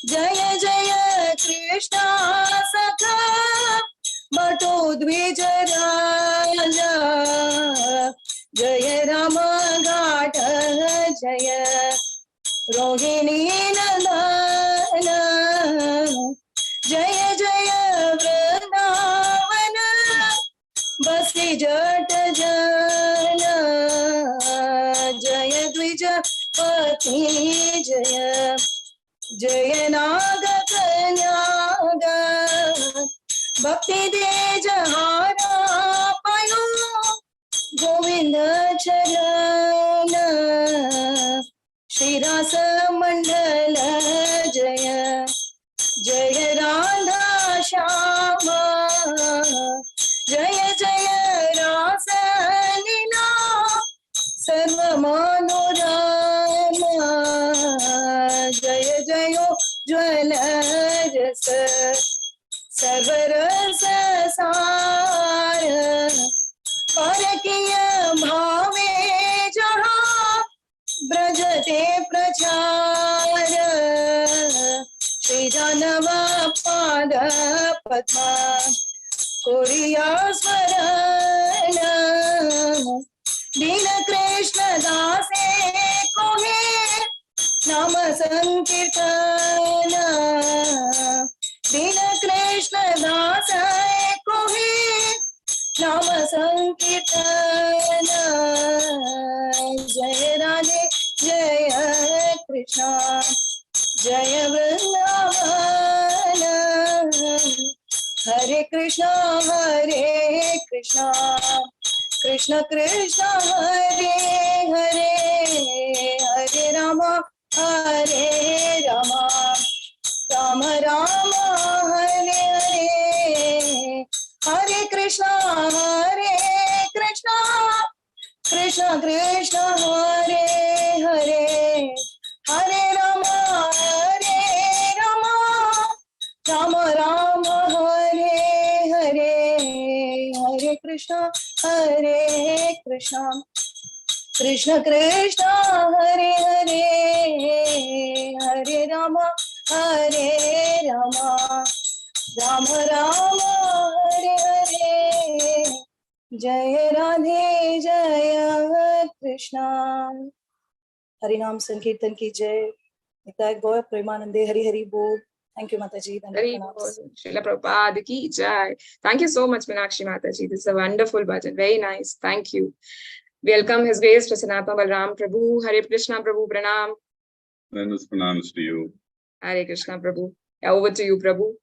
जय जय कृष्ण सखा बटो द्विज राजा जय राम घाट जय रोहिणी नंदन जय जय वृंदावन बसी जट जन जय द्विज पति जय जय नाग कन्याग भक्ति दे जहारा पयो गोविंद चरण श्रीरास मंडल जय जय राधा श्याम जय जय रास लीला सर्व मनोरम जय जय ज्वल रस सर्वरस सार परकीय भावे जहाँ ब्रजते प्रचार श्री जानव पाद पद्मा कोरिया स्मरण दीन कृष्ण दासे कोहे नाम संकीर्तन दीन कृष्ण दास कोहे नाम संकीर्तन जय राधे जय कृष्ण जय वृंदावन हरे कृष्ण कृष्ण कृष्ण हरे हरे हरे राम राम राम हरे हरे हरे कृष्ण कृष्ण कृष्ण हरे हरे हरे राम राम राम हरे हरे हरे कृष्ण कृष्ण कृष्ण हरे हरे हरे राम राम राम हरे हरे जय राधे जय कृष्णा हरि नाम संकीर्तन की जय निताय गौर प्रेमानंदे हरि हरि बोल Thank you, Mataji. Srila Prabhupada ki jai. Thank you so much, Meenakshi Mataji. This is a wonderful bhajan. Very nice. Thank you. Welcome His Grace Prasanatma Balram Prabhu. Hare Krishna Prabhu. Pranam. Venus pranams to you. Hare Krishna Prabhu. Over to you, Prabhu.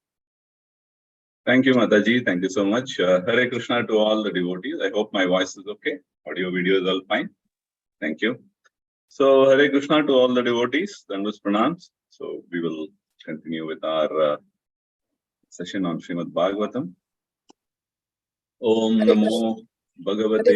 Thank you, Mataji. Thank you so much. Hare Krishna to all the devotees. I hope my voice is okay. Audio, video is all fine. Thank you. So, Hare Krishna to all the devotees. Venus pranams. So, we will continue with our session on Shrimad Bhagvatam. Om Namo Bhagavate.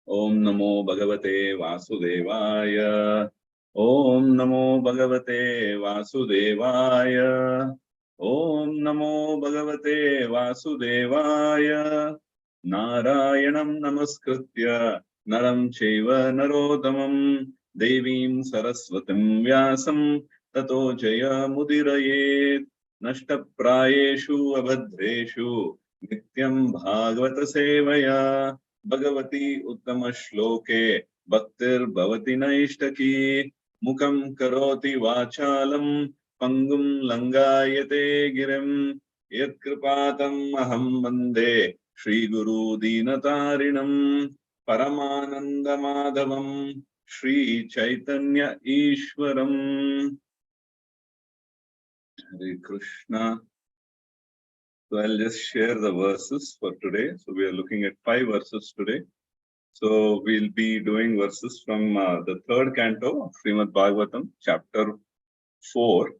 Om Namo Bhagavate Vasudevaya. Om Namo Bhagavate Vasudevaya. Om Namo Bhagavate Vasudevaya. Narayanam Namaskritya Naram Chaiva Narodamam Devim Saraswatim Vyasam Tato Jaya Mudirayet Nashtaprayeshu Abhadreshu Nityam Bhagavata Sevaya Bhagavati Uttama Shloke Bhaktir Bhavati Naishtaki Mukam Karoti Vachalam Pangum Langayate Girim Yat Kripatam Aham Vande Shri Guru Dinatarinam Paramananda Madhavam Shri Chaitanya Ishwaram. Hare Krishna. So I'll just share the verses for today. So we are looking at 5 verses today. So we'll be doing verses from the 3rd canto of Shrimad Bhagavatam, chapter 4.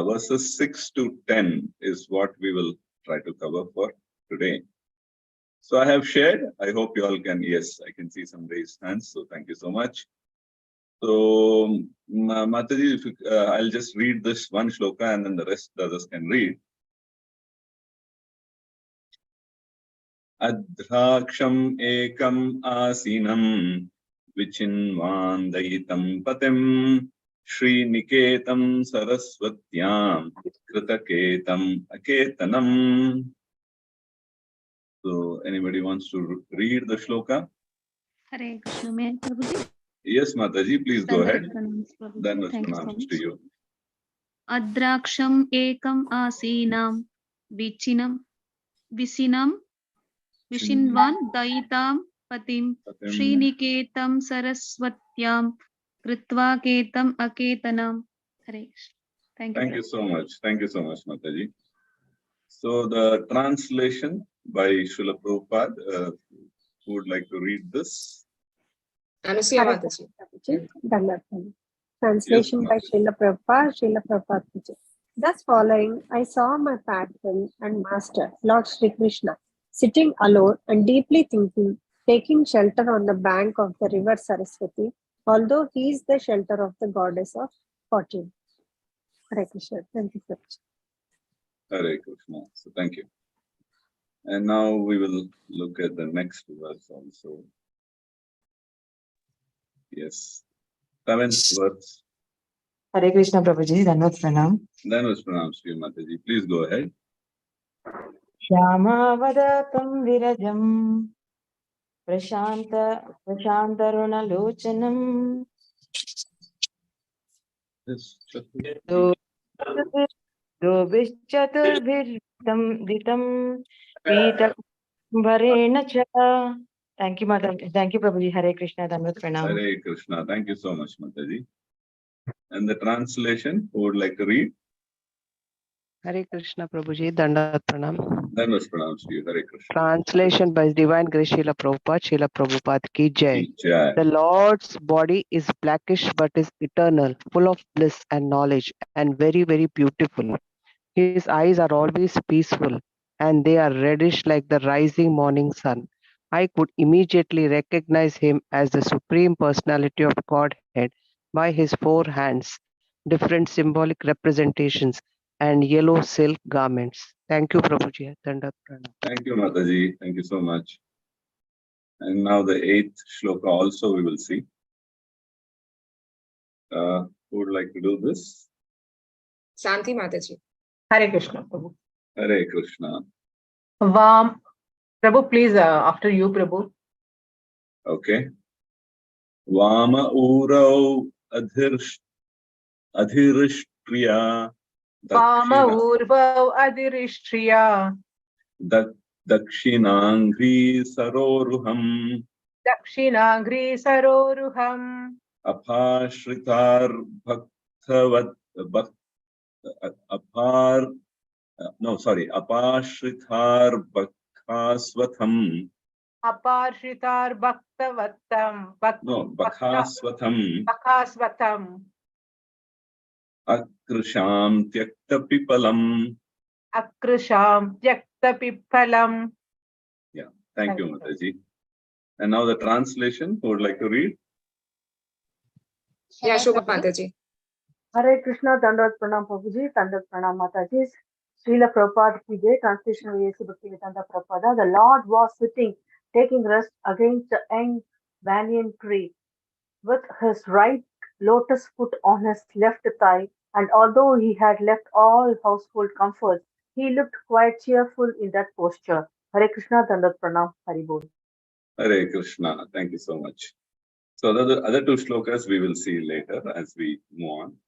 Verses 6 to 10 is what we will try to cover for today. So I have shared. I hope you all can. Yes, I can see some raised hands. So thank you so much. So Mataji, if you, I'll just read this one shloka and then the rest the others can read. Adraksham ekam asinam Vichinvandayitam patim Sriniketam Saraswatyam Kritaketam Aketanam. So anybody wants to read the shloka? Hare Krishna. May I, Prabhuji? Yes, Mataji, please go ahead. Then was Thank you so pronounced much. to you. Adraksham ekam asinam vichinam visinam vishinvan dayitam patim Sriniketam saraswatyam kritva ketam aketanam. Hare Krishna. Thank you so much. Thank you so much, Mataji. So the translation by Srila Prabhupada, who would like to read this? Anusya Mataji. Translation Yes, by Srila Prabhupada. Thus following, I saw my patron and master, Lord Sri Krishna, sitting alone and deeply thinking, taking shelter on the bank of the river Saraswati, although he is the shelter of the goddess of fortune. Hare Krishna. Thank you so much. Hare Krishna. So thank you. And now we will look at the next verse also. Yes. 7th verse. Hare Krishna Prabhuji, Dhanvat Pranam. Then was pronounced to you, Mataji. Please go ahead. Shyamavadatam virajam prashantarunalocanam Yes. dobishchaturbhirtam ditam pitambarena cha. Thank you, Madam. Thank you, Prabhuji. Hare Krishna, Dhanvat Pranam. Hare Krishna. Thank you so much, Mataji. And the translation, who would like to read? Hare Krishna Prabhuji, Dandavat Pranam. Then was pronounced to you, Hare Krishna. Translation by His Divine Grace Srila Prabhupada ki Jai. Jai. The Lord's body is blackish but is eternal, full of bliss and knowledge, and very, very beautiful. His eyes are always peaceful, and they are reddish like the rising morning sun. I could immediately recognize him as the Supreme Personality of Godhead by his 4 hands, different symbolic representations, and yellow silk garments. Thank you, Prabhuji. Dandavat Pranam. Thank you, Mataji. Thank you so much. And now the 8th shloka also we will see. Who would like to do this? Santi Mataji. Hare Krishna, Prabhu. Hare Krishna. Prabhu, please, after you, Prabhu. Okay. Vama urau adhirishtriya Vama urvau adhirishtriya dakshinangri saroruham dakshinangri saroruham apashritar bhaktavat apashritar bhakhasvatham. Aparshritar bhaktavatam. Bhakhasvatam. Akrisham tyakta pipalam. Akrisham tyakta pipalam. Yeah, thank you, Mataji. And now the translation, who would like to read? Yeah, Shobha Mataji. Hare Krishna, Dandavat Pranam Prabhuji, Dandavat Pranam Mataji. Srila Prabhupada ki Jai, translation of A.C. Bhaktivedanta Prabhupada. The Lord was sitting, taking rest against the young banyan tree, with his right lotus foot on his left thigh, and although he had left all household comforts, he looked quite cheerful in that posture. Hare Krishna, Dandavat Pranam, Haribol. Hare Krishna. Thank you so much. So the other 2 shlokas we will see later as we move on.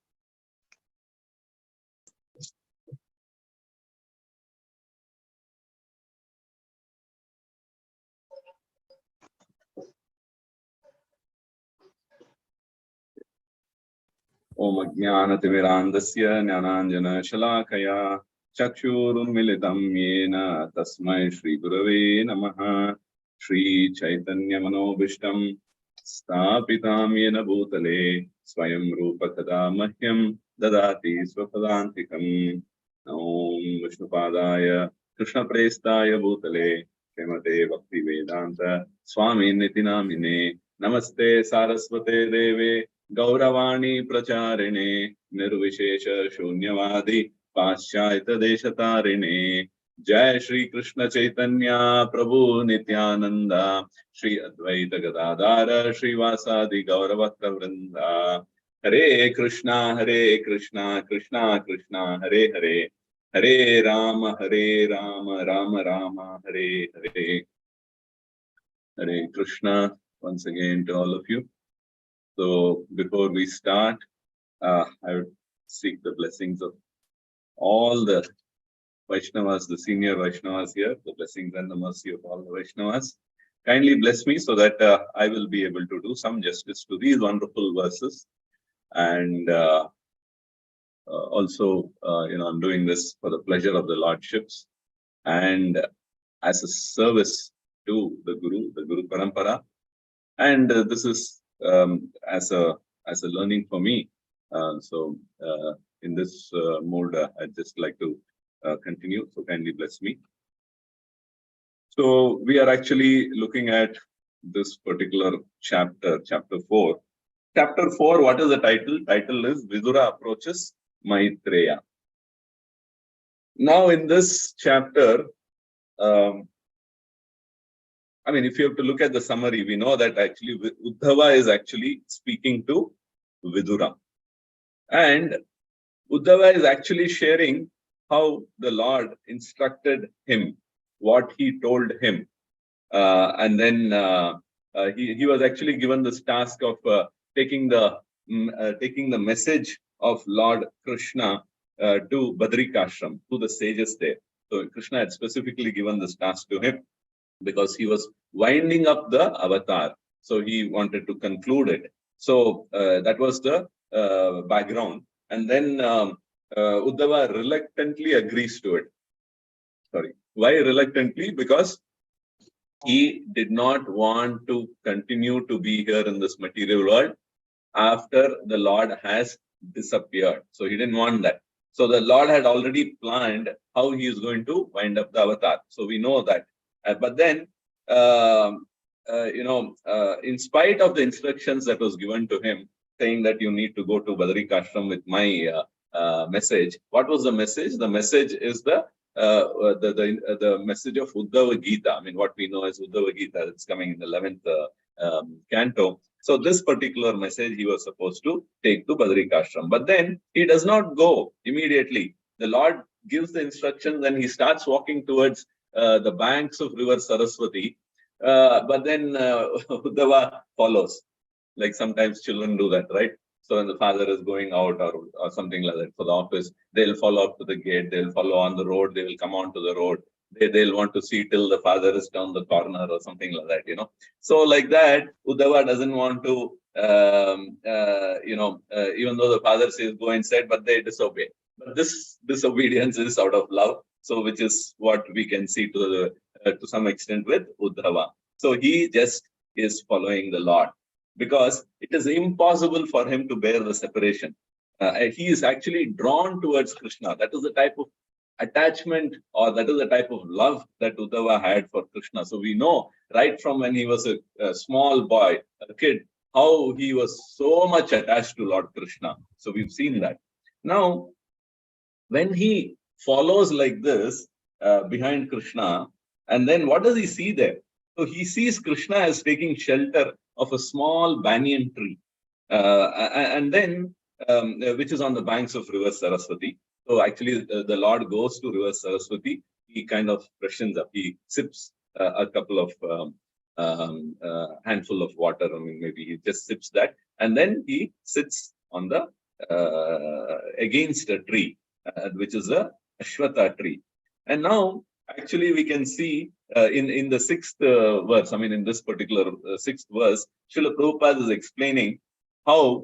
Om Ajnanatimirandasya Jnananjana Shalakaya Chakshurunmilitam Yena Tasmai Shri Gurave Namaha. Shri Chaitanya Manobishtam Stapitam Yena Bhutale Swayam Rupa Kada Mahyam Dadati Swapadantikam. Om Vishnupadaya Krishna Prestaya Bhutale Srimate Bhakti Vedanta Swami Nitinamine Namaste Saraswate Deve Gauravani Pracharine Nirvishesha Shunyavadi Paschayata Deshatarine Jai Shri Krishna Chaitanya Prabhu Nityananda Shri Advaita Gadadara Shri Vasadi Gauravata Vrinda. Hare Krishna Krishna Krishna Hare Hare, Hare Rama Rama Rama Hare Hare. Hare Krishna once again to all of you. So before we start, I would seek the blessings of all the Vaishnavas, the senior Vaishnavas here, the blessings and the mercy of all the Vaishnavas. Kindly bless me so that I will be able to do some justice to these wonderful verses. And also, I'm doing this for the pleasure of the Lordships and as a service to the Guru Parampara. And this is as a learning for me. So in this mode, I'd just like to continue. So kindly bless me. So we are actually looking at this particular chapter, chapter 4. Chapter 4, what is the title? Title is Vidura Approaches Maitreya. Now in this chapter, if you have to look at the summary, we know that actually Uddhava is actually speaking to Vidura. And Uddhava is actually sharing how the Lord instructed him, what he told him. And then he was actually given this task of taking the message of Lord Krishna to Badrikashram, to the sages there. So Krishna had specifically given this task to him because he was winding up the avatar. So he wanted to conclude it. So that was the background. And then Uddhava reluctantly agrees to it. Sorry. Why reluctantly? Because he did not want to continue to be here in this material world after the Lord has disappeared. So he didn't want that. So the Lord had already planned how he is going to wind up the avatar. So we know that. But then, in spite of the instructions that was given to him, saying that you need to go to Badrikashram with my message, what was the message? The message is the message of Uddhava Gita. What we know as Uddhava Gita, it's coming in the 11th canto. So this particular message he was supposed to take to Badrikashram. But then he does not go immediately. The Lord gives the instructions and he starts walking towards the banks of river Saraswati. But then Uddhava follows. Like sometimes children do that, right? So when the father is going out or something like that for the office, they'll follow up to the gate, they'll follow on the road, they will come onto the road. They'll want to see till the father is down the corner or something like that, So like that, Uddhava doesn't want to, even though the father says go inside, but they disobey. But this disobedience is out of love. So which is what we can see to some extent with Uddhava. So he just is following the Lord because it is impossible for him to bear the separation. He is actually drawn towards Krishna. That is the type of attachment or that is the type of love that Uddhava had for Krishna. So we know right from when he was a small boy, a kid, how he was so much attached to Lord Krishna. So we've seen that. Now, when he follows like this behind Krishna, and then what does he see there? So he sees Krishna as taking shelter of a small banyan tree, and then which is on the banks of river Saraswati. So actually, the Lord goes to river Saraswati. He kind of freshens up. He sips a couple of handful of water. Maybe he just sips that, and then he sits on the against a tree, which is a Ashwatha tree. And now, actually, we can see in the 6th verse, in this particular 6th verse, Srila Prabhupada is explaining how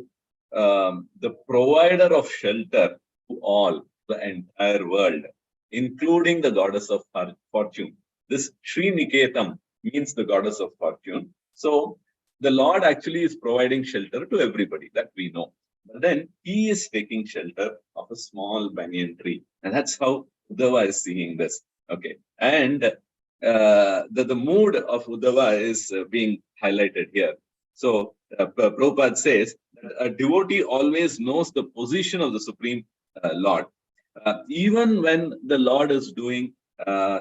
the provider of shelter to all, the entire world, including the goddess of fortune. This Sri Niketam means the goddess of fortune. So the Lord actually is providing shelter to everybody, that we know. But then he is taking shelter of a small banyan tree. And that's how Uddhava is seeing this. Okay. And the mood of Uddhava is being highlighted here. So Prabhupada says that a devotee always knows the position of the Supreme Lord. Even when the Lord is doing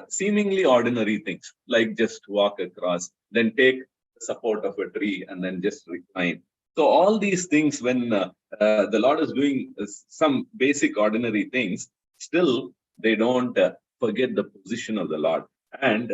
seemingly ordinary things, like just walk across, then take the support of a tree and then just recline. So all these things, when the Lord is doing some basic ordinary things, still they don't forget the position of the Lord. And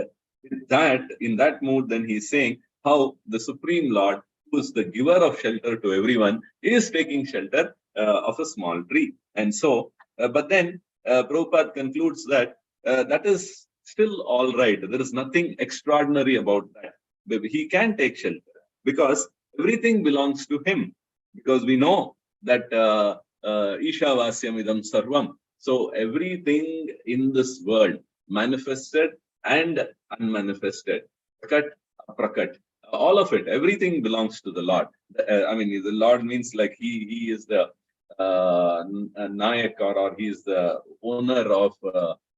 in that mood, then he's saying how the Supreme Lord, who is the giver of shelter to everyone, is taking shelter of a small tree. And so, but then Prabhupada concludes that that is still all right. There is nothing extraordinary about that. He can take shelter because everything belongs to him. Because we know that Ishavasyam idam sarvam. So everything in this world, manifested and unmanifested, prakat, aprakat, all of it, everything belongs to the Lord. I mean, the Lord means like he is the Nayak, or he is the owner of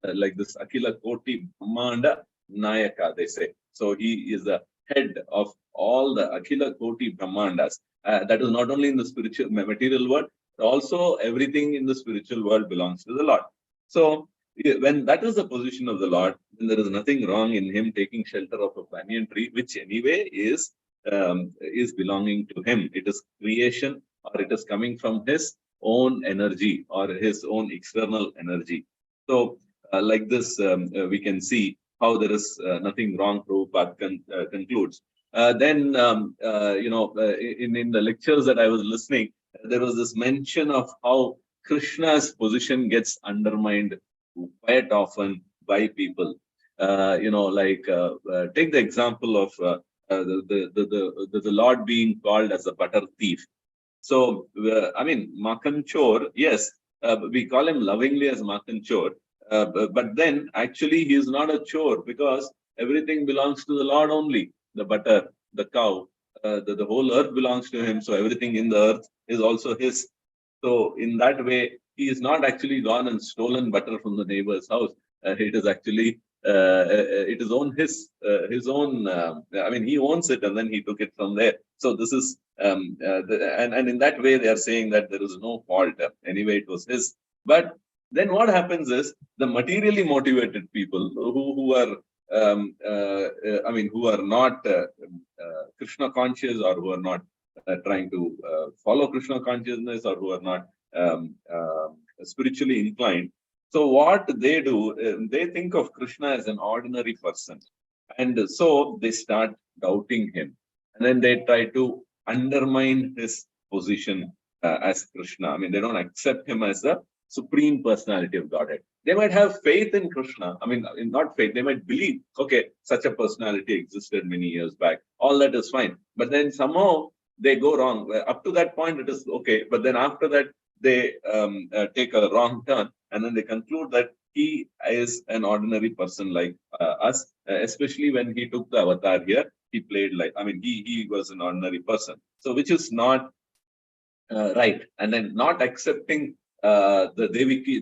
like this Akila Koti Brahmanda Nayaka, they say. So he is the head of all the Akila Koti Brahmandas. That is not only in the spiritual material world, but also everything in the spiritual world belongs to the Lord. So when that is the position of the Lord, then there is nothing wrong in him taking shelter of a banyan tree, which anyway is belonging to him. It is creation, or it is coming from his own energy or his own external energy. So like this, we can see how there is nothing wrong. Prabhupada concludes. Then, in the lectures that I was listening, there was this mention of how Krishna's position gets undermined quite often by people. Take the example of the Lord being called as a butter thief. So, I mean, Makan Chor, yes, we call him lovingly as Makan Chor. But then actually he is not a chore, because everything belongs to the Lord only. The butter, the cow, the whole earth belongs to him. So everything in the earth is also his. So in that way, he is not actually gone and stolen butter from the neighbor's house. It is actually it is his own. I mean, he owns it, and then he took it from there. So this is and in that way they are saying that there is no fault. Anyway, it was his. But then what happens is the materially motivated people who are who are not Krishna conscious, or who are not trying to follow Krishna consciousness, or who are not spiritually inclined. So what they do, they think of Krishna as an ordinary person. And so they start doubting him. And then they try to undermine his position as Krishna. I mean, they don't accept him as the Supreme Personality of Godhead. They might have faith in Krishna. I mean, not faith, they might believe, okay, such a personality existed many years back. All that is fine. But then somehow they go wrong. Up to that point, it is okay. But then after that, they take a wrong turn. And then they conclude that he is an ordinary person like us, especially when he took the avatar here. He played like, I mean, he was an ordinary person. So which is not right. And then not accepting the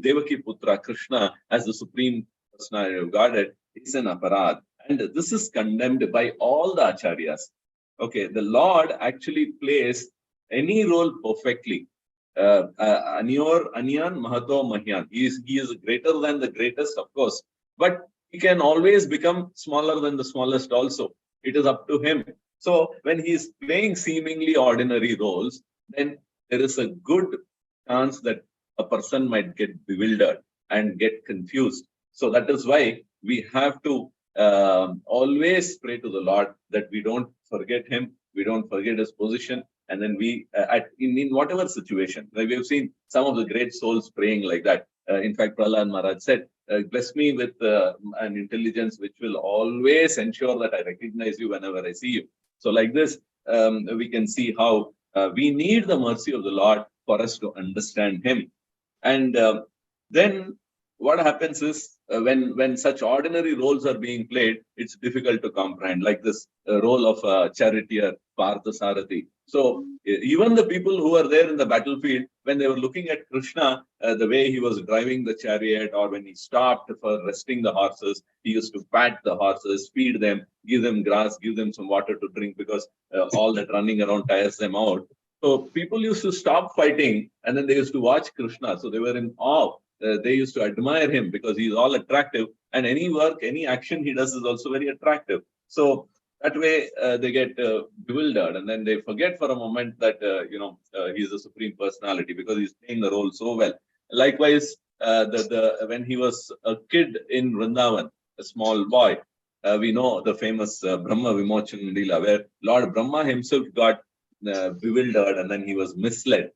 Devaki Putra Krishna as the Supreme Personality of Godhead is an aparad. And this is condemned by all the acharyas. Okay, the Lord actually plays any role perfectly. Anyor, Anyan, Mahato, Mahyan. He is greater than the greatest, of course. But he can always become smaller than the smallest also. It is up to him. So when he is playing seemingly ordinary roles, then there is a good chance that a person might get bewildered and get confused. So that is why we have to always pray to the Lord that we don't forget him, we don't forget his position, and then we, in whatever situation, like we have seen some of the great souls praying like that. In fact, Prahlad Maharaj said, bless me with an intelligence which will always ensure that I recognize you whenever I see you. So like this, we can see how we need the mercy of the Lord for us to understand him. And then what happens is when such ordinary roles are being played, it's difficult to comprehend, like this role of charioteer, Parthasarathi. So even the people who were there in the battlefield, when they were looking at Krishna, the way he was driving the chariot, or when he stopped for resting the horses, he used to pat the horses, feed them, give them grass, give them some water to drink, because all that running around tires them out. So people used to stop fighting, and then they used to watch Krishna. So they were in awe they used to admire him because he's all attractive, and any work, any action he does is also very attractive. So that way they get bewildered, and then they forget for a moment that he's the supreme personality because he's playing the role so well. Likewise, when he was a kid in Vrindavan, a small boy, we know the famous Brahma Vimochan Leela, where Lord Brahma himself got bewildered and then he was misled.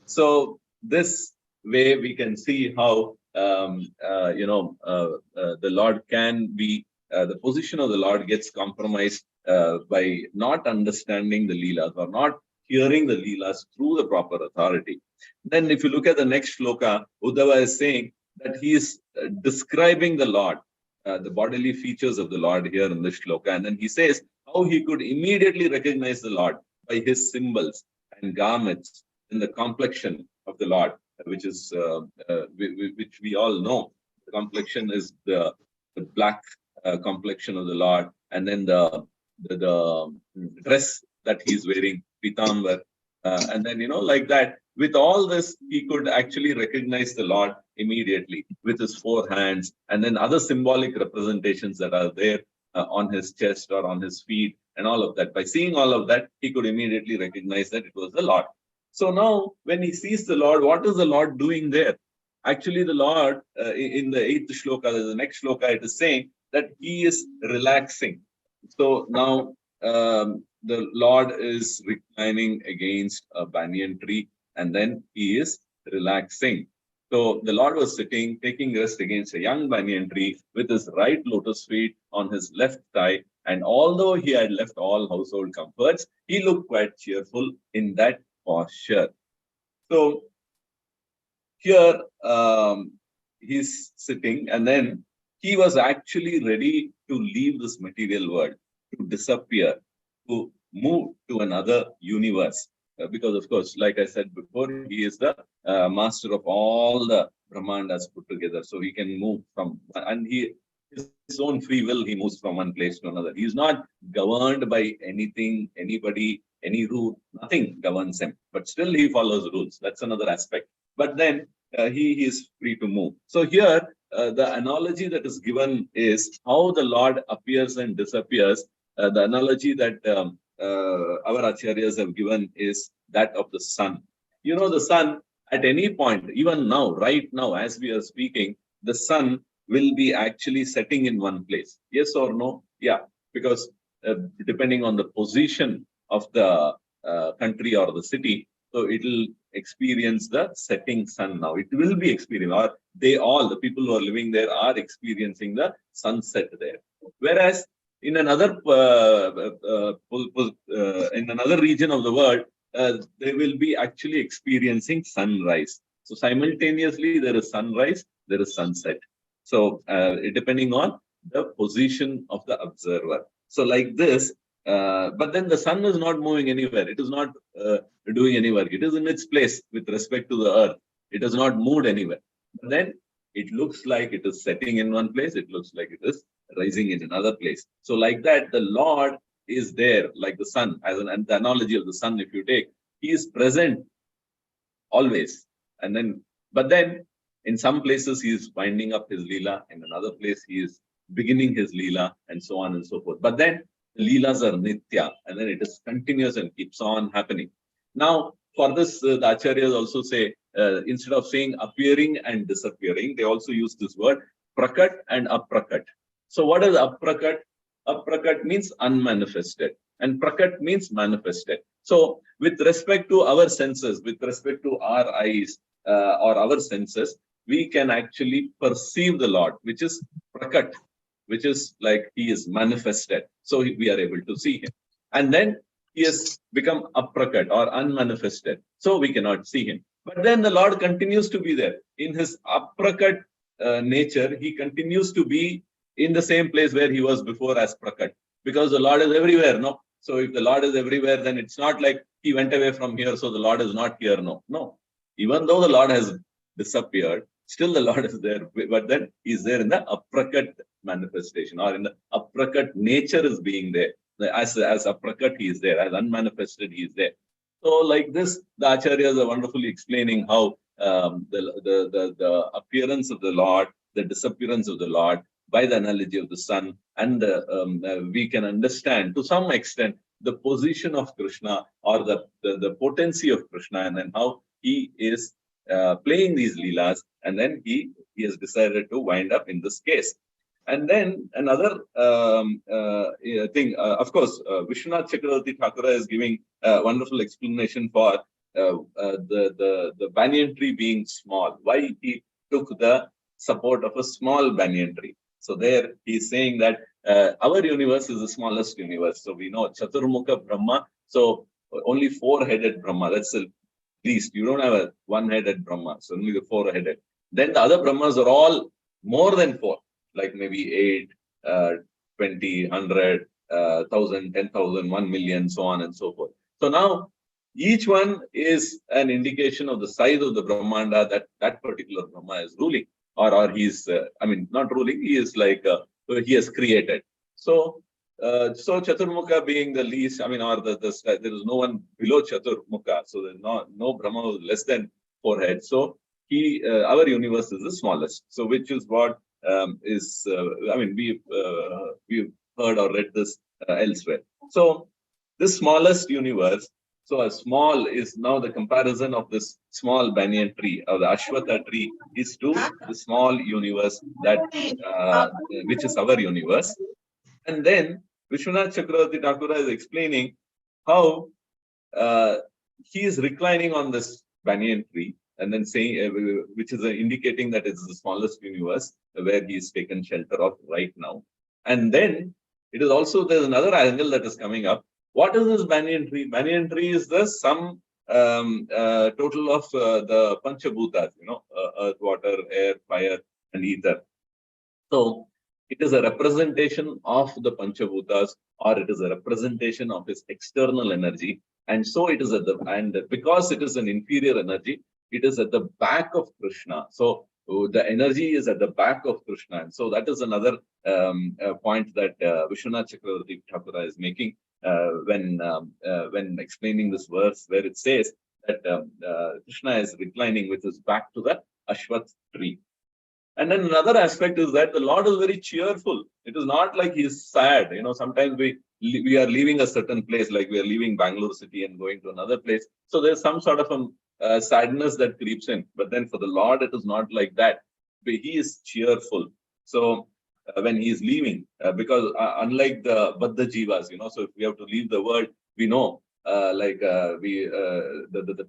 So this way we can see how the Lord can be, the position of the Lord gets compromised by not understanding the Leelas or not hearing the Leelas through the proper authority. Then if you look at the next shloka, Uddhava is saying that he is describing the Lord, the bodily features of the Lord here in this shloka. And then he says how he could immediately recognize the Lord by his symbols and garments in the complexion of the Lord, which is which we all know. The complexion is the black complexion of the Lord, and then the dress that he's wearing, pitambar, and then like that. With all this, he could actually recognize the Lord immediately with his four hands, and then other symbolic representations that are there on his chest or on his feet, and all of that. By seeing all of that, he could immediately recognize that it was the Lord. So now, when he sees the Lord, what is the Lord doing there? Actually, the Lord, in the 8th shloka, the next shloka, it is saying that he is relaxing. So now, the Lord is reclining against a banyan tree, and then he is relaxing. So the Lord was sitting, taking rest against a young banyan tree with his right lotus feet on his left thigh. And although he had left all household comforts, he looked quite cheerful in that posture. So here he's sitting, and then he was actually ready to leave this material world, to disappear, to move to another universe. Because, of course, like I said before, he is the master of all the Brahmandas put together. So he can move from, and his own free will, he moves from one place to another. He is not governed by anything, anybody, any rule, nothing governs him. But still he follows rules. That's another aspect. But then he is free to move. So here, the analogy that is given is how the Lord appears and disappears. The analogy that our acharyas have given is that of the sun. The sun, at any point, even now, right now, as we are speaking, the sun will be actually setting in one place. Yes or no? Yeah, because depending on the position of the country or the city, so it will experience the setting sun now. It will be experiencing, or the people who are living there are experiencing the sunset there. Whereas in another region of the world, they will be actually experiencing sunrise. So simultaneously, there is sunrise, there is sunset. So depending on the position of the observer. So like this, but then the sun is not moving anywhere. It is not doing any work. It is in its place with respect to the earth. It has not moved anywhere. But then it looks like it is setting in one place. It looks like it is rising in another place. So like that, the Lord is there, like the sun, as the analogy of the sun, if you take, he is present always. But then in some places he is winding up his Leela, in another place he is beginning his Leela, and so on and so forth. But then the Leelas are Nitya, and then it is continuous and keeps on happening. Now, for this, the Acharyas also say, instead of saying appearing and disappearing, they also use this word prakat and aprakat. So what is aprakat? Aprakat means unmanifested, and prakat means manifested. So with respect to our senses, with respect to our eyes or our senses, we can actually perceive the Lord, which is prakat, which is like he is manifested. So we are able to see him. And then he has become aprakat or unmanifested. So we cannot see him. But then the Lord continues to be there. In his aprakat nature, he continues to be in the same place where he was before as prakat. Because the Lord is everywhere, no? So if the Lord is everywhere, then it's not like he went away from here, so the Lord is not here, no. No. Even though the Lord has disappeared, still the Lord is there. But then he's there in the aprakat manifestation, or in the aprakat nature is being there. As aprakat, he is there. As unmanifested, he is there. So like this, the Acharyas are wonderfully explaining how the appearance of the Lord, the disappearance of the Lord by the analogy of the sun, and we can understand to some extent the position of Krishna or the potency of Krishna, and then how he is playing these leelas, and then he has decided to wind up in this case. And then another thing, of course, Vishwanath Chakravarti Thakura is giving a wonderful explanation for the banyan tree being small. Why he took the support of a small banyan tree. So there he is saying that our universe is the smallest universe. So we know Chaturmukha Brahma. So only four-headed Brahma. That's the least. You don't have a one-headed Brahma. So only the four-headed. Then the other Brahmas are all more than four, like maybe 8, 20, 100, 1,000, 10,000, 1 million, so on and so forth. So now each one is an indication of the size of the Brahmanda that particular Brahma is ruling, or he's, not ruling, he is like, he has created. So Chaturmukha being the least, or there is no one below Chaturmukha, so there's no Brahma less than 4 heads. So our universe is the smallest. So which is what we've heard or read this elsewhere. So this smallest universe, so a small is now the comparison of this small banyan tree or the Ashwatha tree is to the small universe that which is our universe. And then Vishwanath Chakravarti Thakura is explaining how he is reclining on this banyan tree, and then saying, which is indicating that it's the smallest universe where he is taken shelter of right now. And then it is also, there's another angle that is coming up. What is this banyan tree? Banyan tree is the sum total of the Panchabhutas, earth, water, air, fire, and ether. So it is a representation of the Panchabhutas, or it is a representation of his external energy. And so it is and because it is an inferior energy, it is at the back of Krishna. So the energy is at the back of Krishna. And so that is another point that Vishwanath Chakravarti Thakura is making when explaining this verse, where it says that Krishna is reclining with his back to the Ashwath tree. And then another aspect is that the Lord is very cheerful. It is not like he is sad. Sometimes we are leaving a certain place, like we are leaving Bangalore city and going to another place. So there's some sort of a sadness that creeps in. But then for the Lord, it is not like that. But he is cheerful. So when he is leaving, because unlike the Baddha Jivas, so if we have to leave the world, we know the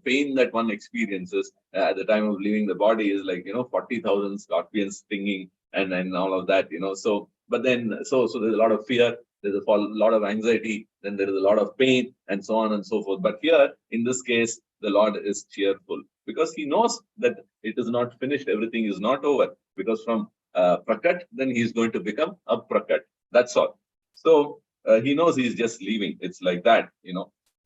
pain that one experiences at the time of leaving the body is like 40,000 scorpions stinging and all of that. So but then so there's a lot of fear, there's a lot of anxiety, then there is a lot of pain, and so on and so forth. But here in this case, the Lord is cheerful because he knows that it is not finished, everything is not over, because from Prakat then he is going to become a Prakat. That's all. So he knows he's just leaving. It's like that.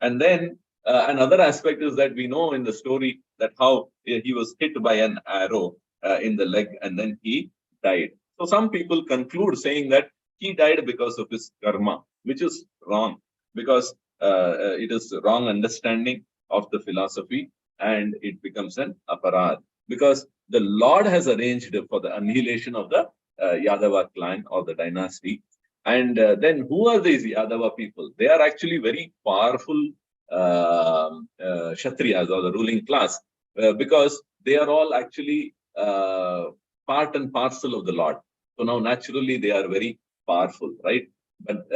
And then another aspect is that we know in the story that how he was hit by an arrow in the leg, and then he died. So some people conclude saying that he died because of his karma, which is wrong, because it is wrong understanding of the philosophy, and it becomes an aparad. Because the Lord has arranged for the annihilation of the Yadava clan or the dynasty. And then who are these Yadava people? They are actually very powerful Kshatriyas, or the ruling class, because they are all actually part and parcel of the Lord. So now naturally they are very powerful, right? But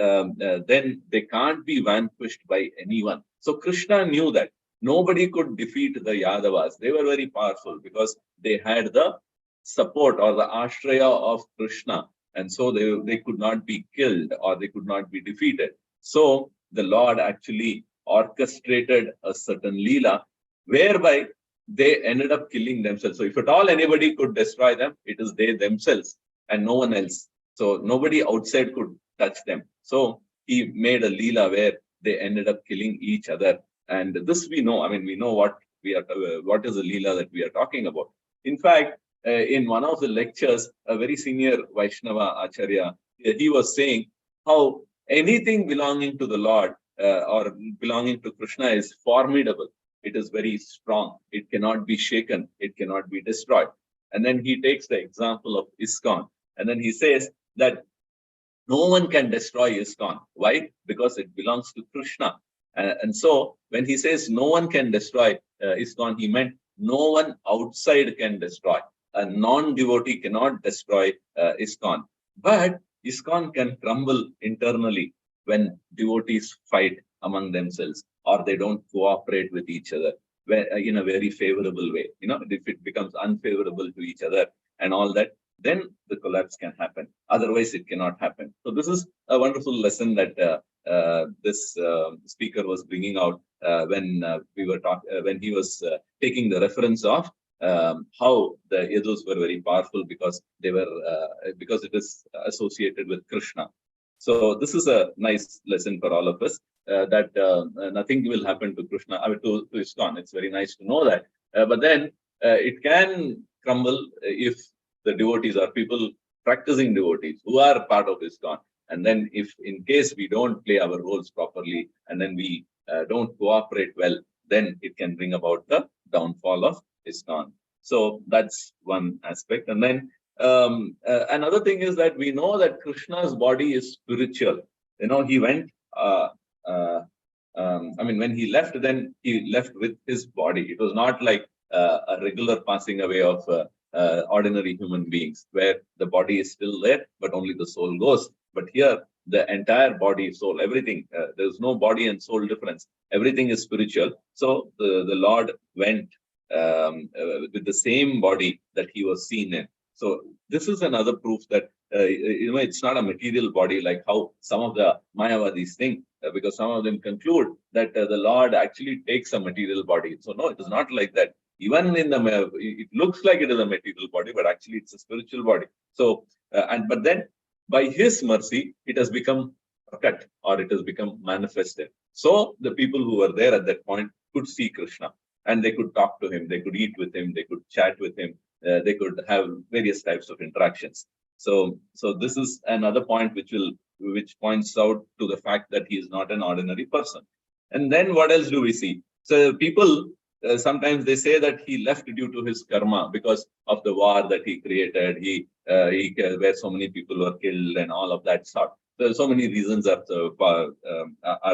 then they can't be vanquished by anyone. So Krishna knew that nobody could defeat the Yadavas. They were very powerful because they had the support or the ashraya of Krishna. And so they could not be killed or they could not be defeated. So the Lord actually orchestrated a certain leela whereby they ended up killing themselves. So if at all anybody could destroy them, it is they themselves and no one else. So nobody outside could touch them. So he made a leela where they ended up killing each other. And this we know. We know what is the leela that we are talking about. In fact, in one of the lectures, a very senior Vaishnava Acharya, he was saying how anything belonging to the Lord or belonging to Krishna is formidable. It is very strong. It cannot be shaken. It cannot be destroyed. And then he takes the example of ISKCON. And then he says that no one can destroy ISKCON. Why? Because it belongs to Krishna. And so when he says no one can destroy ISKCON, he meant no one outside can destroy. A non-devotee cannot destroy ISKCON. But ISKCON can crumble internally when devotees fight among themselves or they don't cooperate with each other in a very favorable way. If it becomes unfavorable to each other and all that, then the collapse can happen. Otherwise, it cannot happen. So this is a wonderful lesson that this speaker was bringing out when when he was taking the reference of how the Yadus were very powerful because they were because it is associated with Krishna. So this is a nice lesson for all of us that nothing will happen to Krishna, to ISKCON. It's very nice to know that. But then it can crumble if the devotees are people practicing devotees who are part of ISKCON. And then if in case we don't play our roles properly and then we don't cooperate well, then it can bring about the downfall of ISKCON. So that's one aspect. And then another thing is that we know that Krishna's body is spiritual. He went, when he left, then he left with his body. It was not like a regular passing away of ordinary human beings, where the body is still there, but only the soul goes. But here, the entire body, soul, everything, there's no body and soul difference. Everything is spiritual. So the Lord went with the same body that he was seen in. So this is another proof that it's not a material body like how some of the Mayavadis think, because some of them conclude that the Lord actually takes a material body. So no, it is not like that. Even in it looks like it is a material body, but actually it's a spiritual body. So, but then by his mercy, it has become prakat, or it has become manifested. So the people who were there at that point could see Krishna and they could talk to him, they could eat with him, they could chat with him, they could have various types of interactions. So this is another point which points out to the fact that he is not an ordinary person. And then what else do we see? So people, sometimes they say that he left due to his karma because of the war that he created, where so many people were killed and all of that sort. So many reasons are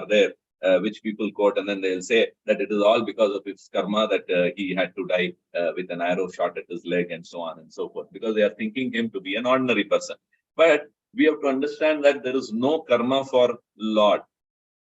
there, which people quote, and then they'll say that it is all because of his karma that he had to die with an arrow shot at his leg and so on and so forth, because they are thinking him to be an ordinary person. But we have to understand that there is no karma for Lord.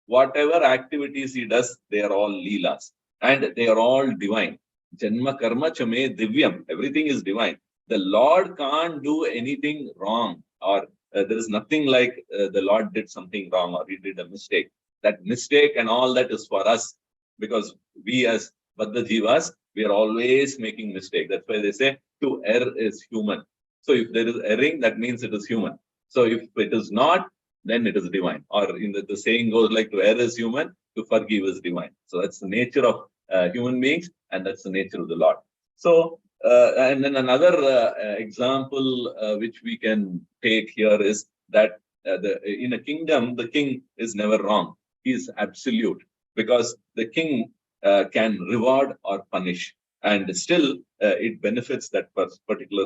Whatever activities he does, they are all leelas. And they are all divine. Janma karma chame divyam. Everything is divine. The Lord can't do anything wrong, or there is nothing like the Lord did something wrong or he did a mistake. That mistake and all that is for us, because we as Baddha Jivas, we are always making mistakes. That's why they say to err is human. So if there is erring, that means it is human. So if it is not, then it is divine. Or the saying goes like, to err is human, to forgive is divine. So that's the nature of human beings, and that's the nature of the Lord. So, and then another example which we can take here is that in a kingdom, the king is never wrong. He is absolute, because the king can reward or punish, and still it benefits that particular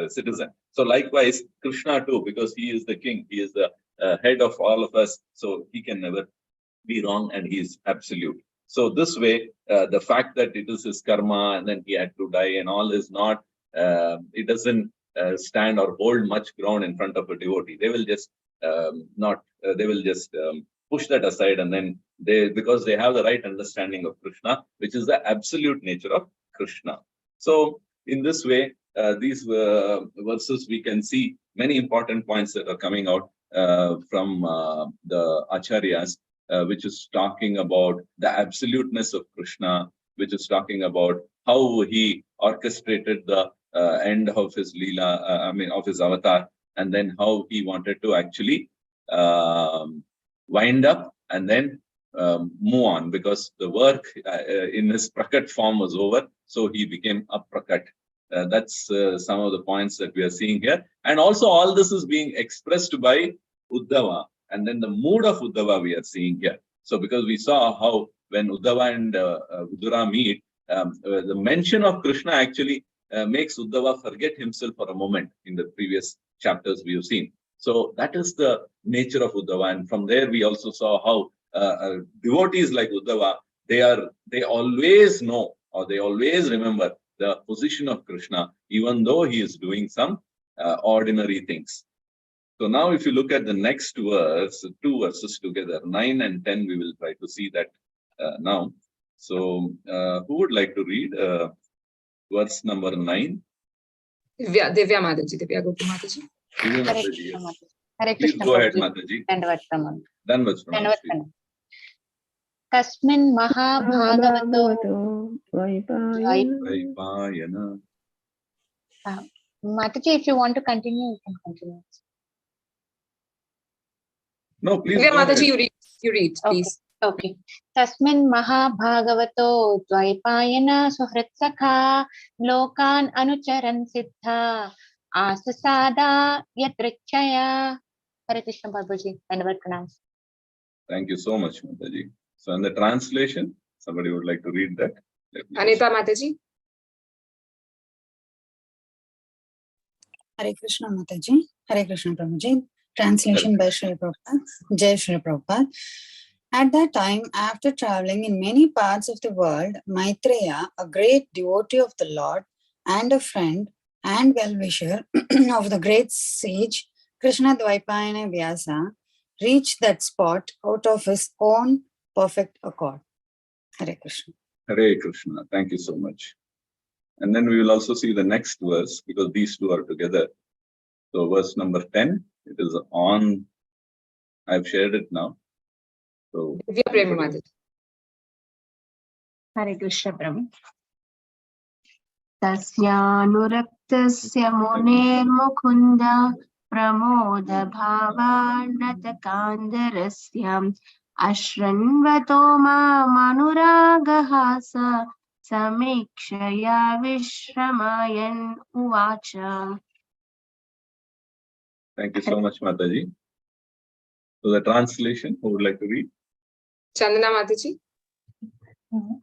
citizen. So likewise, Krishna too, because he is the king, he is the head of all of us, so he can never be wrong, and he is absolute. So this way, the fact that it is his karma and then he had to die and all is not, it doesn't stand or hold much ground in front of a devotee. They will just push that aside, and then because they have the right understanding of Krishna, which is the absolute nature of Krishna. So in this way, these verses, we can see many important points that are coming out from the Acharyas, which is talking about the absoluteness of Krishna, which is talking about how he orchestrated the end of his Leela, of his avatar, and then how he wanted to actually wind up and then move on, because the work in his prakat form was over, so he became a prakat. That's some of the points that we are seeing here. And also all this is being expressed by Uddhava, and then the mood of Uddhava we are seeing here. So because we saw how when Uddhava and Vidura meet, the mention of Krishna actually makes Uddhava forget himself for a moment in the previous chapters we have seen. So that is the nature of Uddhava. And from there we also saw how devotees like Uddhava, they always know or they always remember the position of Krishna, even though he is doing some ordinary things. So now if you look at the next verse, two verses together, 9 and 10, we will try to see that now. So who would like to read verse number 9? Divya Mataji, Divya Gopal Mataji. Divya Hare Mataji, Krishna, yes. Mataji. Hare Please Krishna, go ahead, Prabhuji. Mataji. Dandavat Pranam. Dandavat Pranam. Dandavat Pranam. Kasmin Mahabhagavato Dvaipayana. Mataji, if you want to continue, you can continue. No, please Divya go ahead. Mataji, you read, please. Okay. Tasmin Mahabhagavato Dvaipayana Suhritsakha Lokan Anucharan Siddha Asasada Yatrichaya. Hare Krishna, Prabhuji. Dandavat Pranam. Thank you so much, Mataji. So in the translation, somebody would like to read that? Anita Mataji. Hare Krishna, Mataji. Hare Krishna, Prabhuji. Translation by Sri Prabhupada. Jai Sri Prabhupada. At that time, after traveling in many parts of the world, Maitreya, a great devotee of the Lord and a friend and well-wisher of the great sage Krishna Dvaipayana Vyasa, reached that spot out of his own perfect accord. Hare Krishna. Hare Krishna. Thank you so much. And then we will also see the next verse because these two are together. So verse number 10, it is on, I've shared it now. So Divya Prema Mataji. Hare Krishna, Prabhu. Tasyanuraktasya muner mukunda pramoda bhavanatakandarasya ashranvato ma manuragahasa samikshaya vishramayan uvacha. Thank you so much, Mataji. So the translation, who would like to read? Chandana Mataji.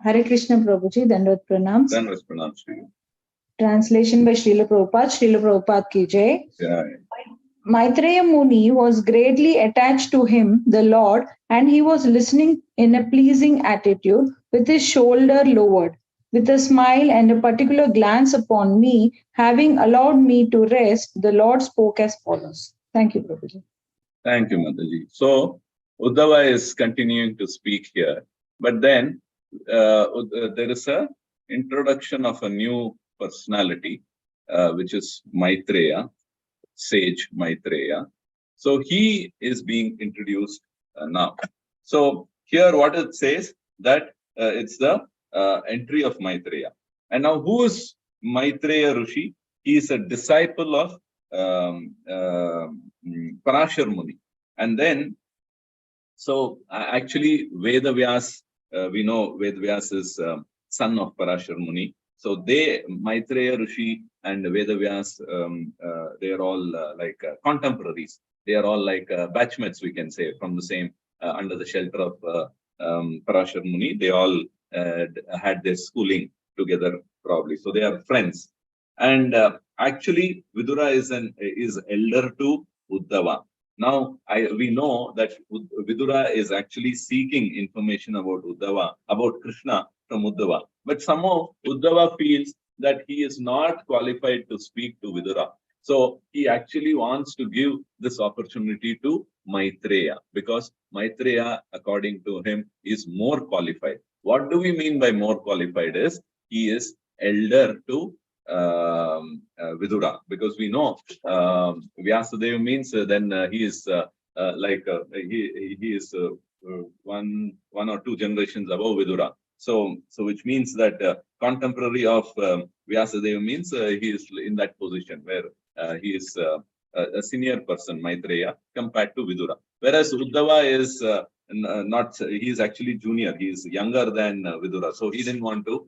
Hare Krishna, Prabhuji. Dandavat Pranam. Dandavat Pranam. Translation by Srila Prabhupada. Srila Prabhupada ki jai. Yeah. Maitreya Muni was greatly attached to him, the Lord, and he was listening in a pleasing attitude with his shoulder lowered. With a smile and a particular glance upon me, having allowed me to rest, the Lord spoke as follows. Thank you, Prabhuji. Thank you, Mataji. So Uddhava is continuing to speak here, but then there is a introduction of a new personality, which is Maitreya, sage Maitreya. So he is being introduced now. So here what it says that it's the entry of Maitreya. And now who is Maitreya Rishi? He is a disciple of Parashar Muni. And then, so actually Vedavyas, we know Vedavyas is son of Parashar Muni. So Maitreya Rishi and Vedavyas, they are all like contemporaries. They are all like batchmates, we can say, from the same, under the shelter of Parashar Muni. They all had their schooling together probably. So they are friends. And actually Vidura is elder to Uddhava. Now we know that Vidura is actually seeking information about Uddhava, about Krishna from Uddhava. But somehow Uddhava feels that he is not qualified to speak to Vidura. So he actually wants to give this opportunity to Maitreya, because Maitreya, according to him, is more qualified. What do we mean by more qualified? Is he is elder to Vidura, because we know Vyasadeva means then he is he is one or two generations above Vidura. So which means that contemporary of Vyasadeva means he is in that position where he is a senior person, Maitreya, compared to Vidura. Whereas Uddhava is he is actually junior, he is younger than Vidura. So he didn't want to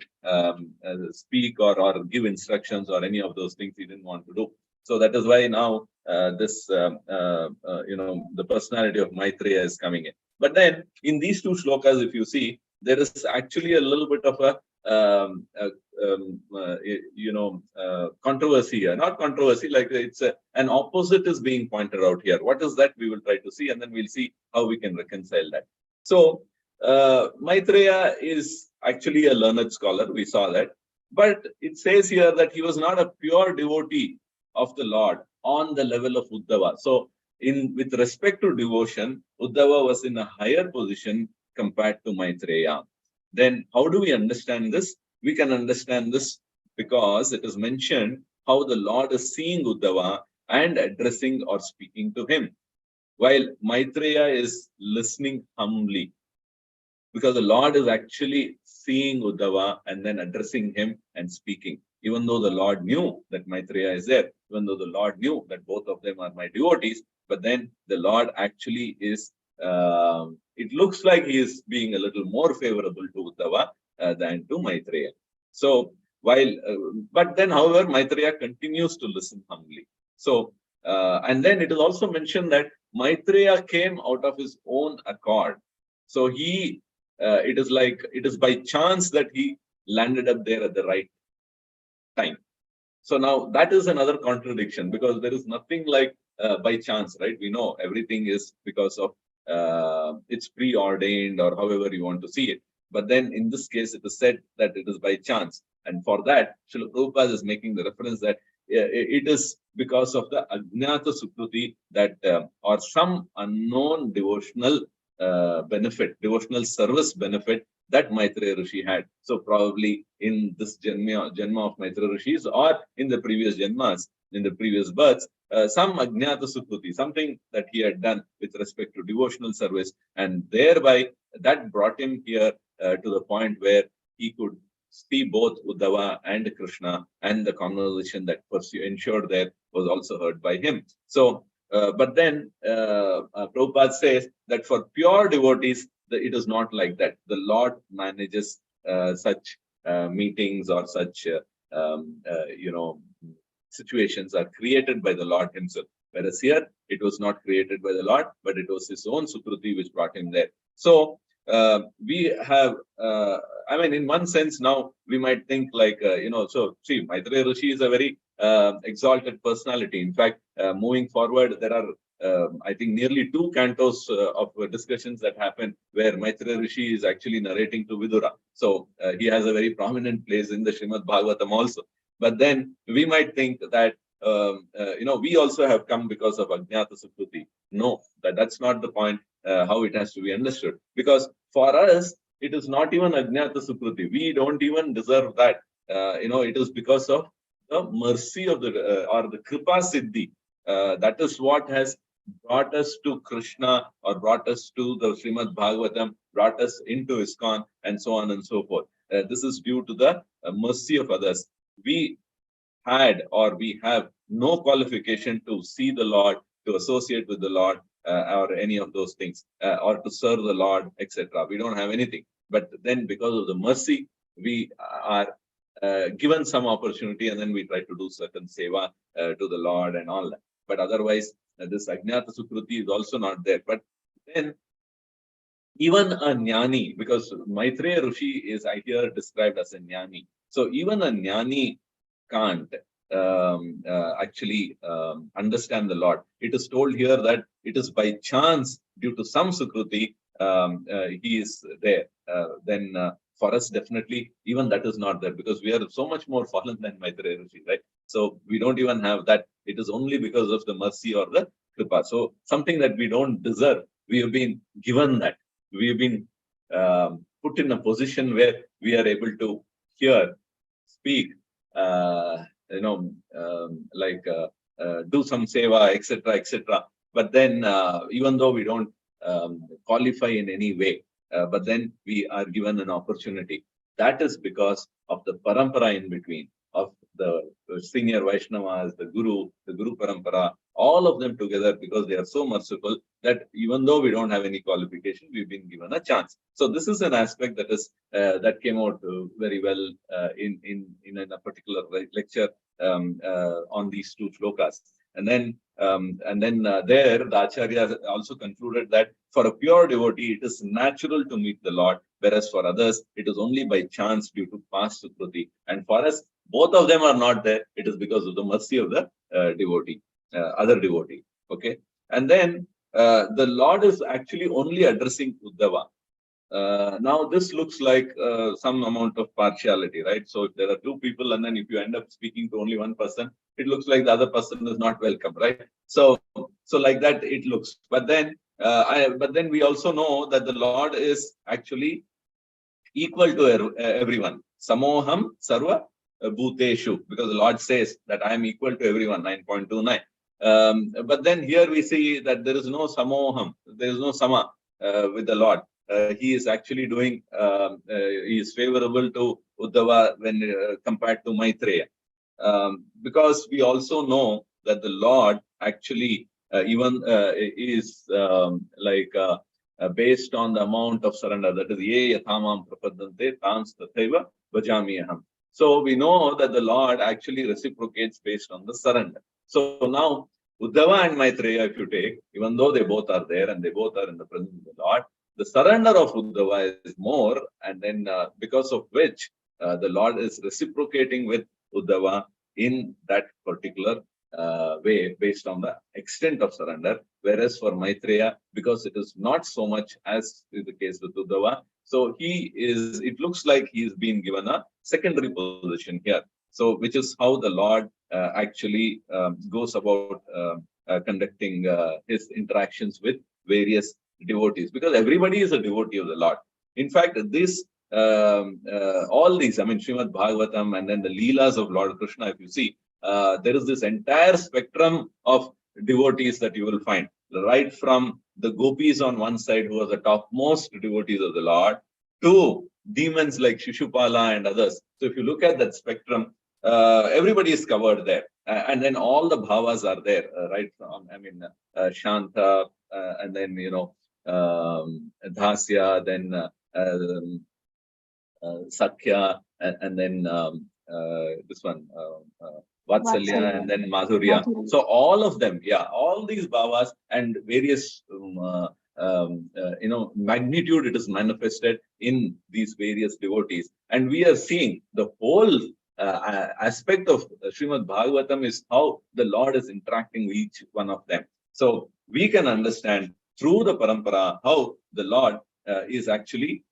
speak or give instructions or any of those things he didn't want to do. So that is why now the personality of Maitreya is coming in. But then in these two shlokas, if you see, there is actually a little bit of a controversy here. Not controversy, like it's an opposite is being pointed out here. What is that? We will try to see, and then we'll see how we can reconcile that. So Maitreya is actually a learned scholar. We saw that, but it says here that he was not a pure devotee of the Lord on the level of Uddhava. So with respect to devotion, Uddhava was in a higher position compared to Maitreya. Then how do we understand this? We can understand this because it is mentioned how the Lord is seeing Uddhava and addressing or speaking to him, while Maitreya is listening humbly, because the Lord is actually seeing Uddhava and then addressing him and speaking. Even though the Lord knew that Maitreya is there, even though the Lord knew that both of them are my devotees, but then the Lord actually is, it looks like he is being a little more favorable to Uddhava than to Maitreya. So, but then, however, Maitreya continues to listen humbly. So, and then it is also mentioned that Maitreya came out of his own accord. So it is by chance that he landed up there at the right time. So now that is another contradiction, because there is nothing like by chance, right? We know everything is because of it's preordained, or however you want to see it. But then in this case, it is said that it is by chance. And for that, Srila Prabhupada is making the reference that it is because of the Ajnata Sukruti that, or some unknown devotional benefit, devotional service benefit that Maitreya Rishi had. So probably in this Janma of Maitreya Rishis, or in the previous Janmas, in the previous births, some Ajnata Sukruti, something that he had done with respect to devotional service, and thereby that brought him here to the point where he could see both Uddhava and Krishna, and the conversation that ensured there was also heard by him. So, but then Prabhupada says that for pure devotees, it is not like that. The Lord manages such meetings, or such situations are created by the Lord himself. Whereas here, it was not created by the Lord, but it was his own Sukruti which brought him there. So we have, in one sense now, we might think like, so see, Maitreya Rishi is a very exalted personality. In fact, moving forward, there are I think nearly 2 cantos of discussions that happen where Maitreya Rishi is actually narrating to Vidura. So he has a very prominent place in the Shrimad Bhagvatam also. But then we might think that, we also have come because of Ajnata Sukruti. No, that's not the point, how it has to be understood. Because for us, it is not even Ajnata Sukruti. We don't even deserve that. It is because of the mercy of the, or the Kripa Siddhi. That is what has brought us to Krishna, or brought us to the Srimad Bhagavatam, brought us into ISKCON, and so on and so forth. This is due to the mercy of others. We had, or we have no qualification to see the Lord, to associate with the Lord, or any of those things, or to serve the Lord, etc. We don't have anything. But then because of the mercy, we are given some opportunity, and then we try to do certain seva to the Lord and all that. But otherwise, this Ajnata Sukruti is also not there. But then, even a Jnani, because Maitreya Rishi is here described as a Jnani. So even a Jnani can't actually understand the Lord. It is told here that it is by chance, due to some Sukruti, he is there. Then for us, definitely, even that is not there, because we are so much more fallen than Maitreya Rishi, right? So we don't even have that. It is only because of the mercy or the kripa. So something that we don't deserve, we have been given that. We have been put in a position where we are able to hear, speak, do some seva, etc., etc. But then, even though we don't qualify in any way, but then we are given an opportunity. That is because of the parampara in between, of the senior Vaishnavas, the Guru Parampara, all of them together, because they are so merciful that even though we don't have any qualification, we've been given a chance. So this is an aspect that is that came out very well in a particular lecture on these 2 shlokas. And then there the Acharya also concluded that for a pure devotee, it is natural to meet the Lord, whereas for others, it is only by chance due to past Sukruti. And for us, both of them are not there. It is because of the mercy of the devotee, other devotee. Okay. And then the Lord is actually only addressing Uddhava. Now this looks like some amount of partiality, right? So if there are two people and then if you end up speaking to only one person, it looks like the other person is not welcome, right? So like that it looks. But then we also know that the Lord is actually equal to everyone. Samoham sarva bhuteshu, because the Lord says that I am equal to everyone, 9.29. But then here we see that there is no samoham, there is no sama with the Lord. He is actually doing, he is favorable to Uddhava when compared to Maitreya. Because we also know that the Lord actually even is based on the amount of surrender. That is, ye yathamam prapadante tams tathaiva vajamiyaham. So we know that the Lord actually reciprocates based on the surrender. So now Uddhava and Maitreya, if you take, even though they both are there and they both are in the presence of the Lord, the surrender of Uddhava is more, and then because of which the Lord is reciprocating with Uddhava in that particular way based on the extent of surrender. Whereas for Maitreya, because it is not so much as is the case with Uddhava, so it looks like he is being given a secondary position here. So which is how the Lord actually goes about conducting his interactions with various devotees, because everybody is a devotee of the Lord. In fact, this all these, I mean, Shrimad Bhagvatam and then the Leelas of Lord Krishna, if you see, there is this entire spectrum of devotees that you will find, right from the gopis on one side, who are the topmost devotees of the Lord, to demons like Shishupala and others. So if you look at that spectrum, everybody is covered there. And then all the bhavas are there, right from, I mean, Shanta, and then, you know, Dhasya, then Sakya, and then this one, Vatsalya, and then Madhurya. So all of them, yeah, all these bhavas and various, you know, magnitude it is manifested in these various devotees. And we are seeing the whole aspect of Shrimad Bhagavatam is how the Lord is interacting with each one of them. So we can understand through the parampara how the Lord is actually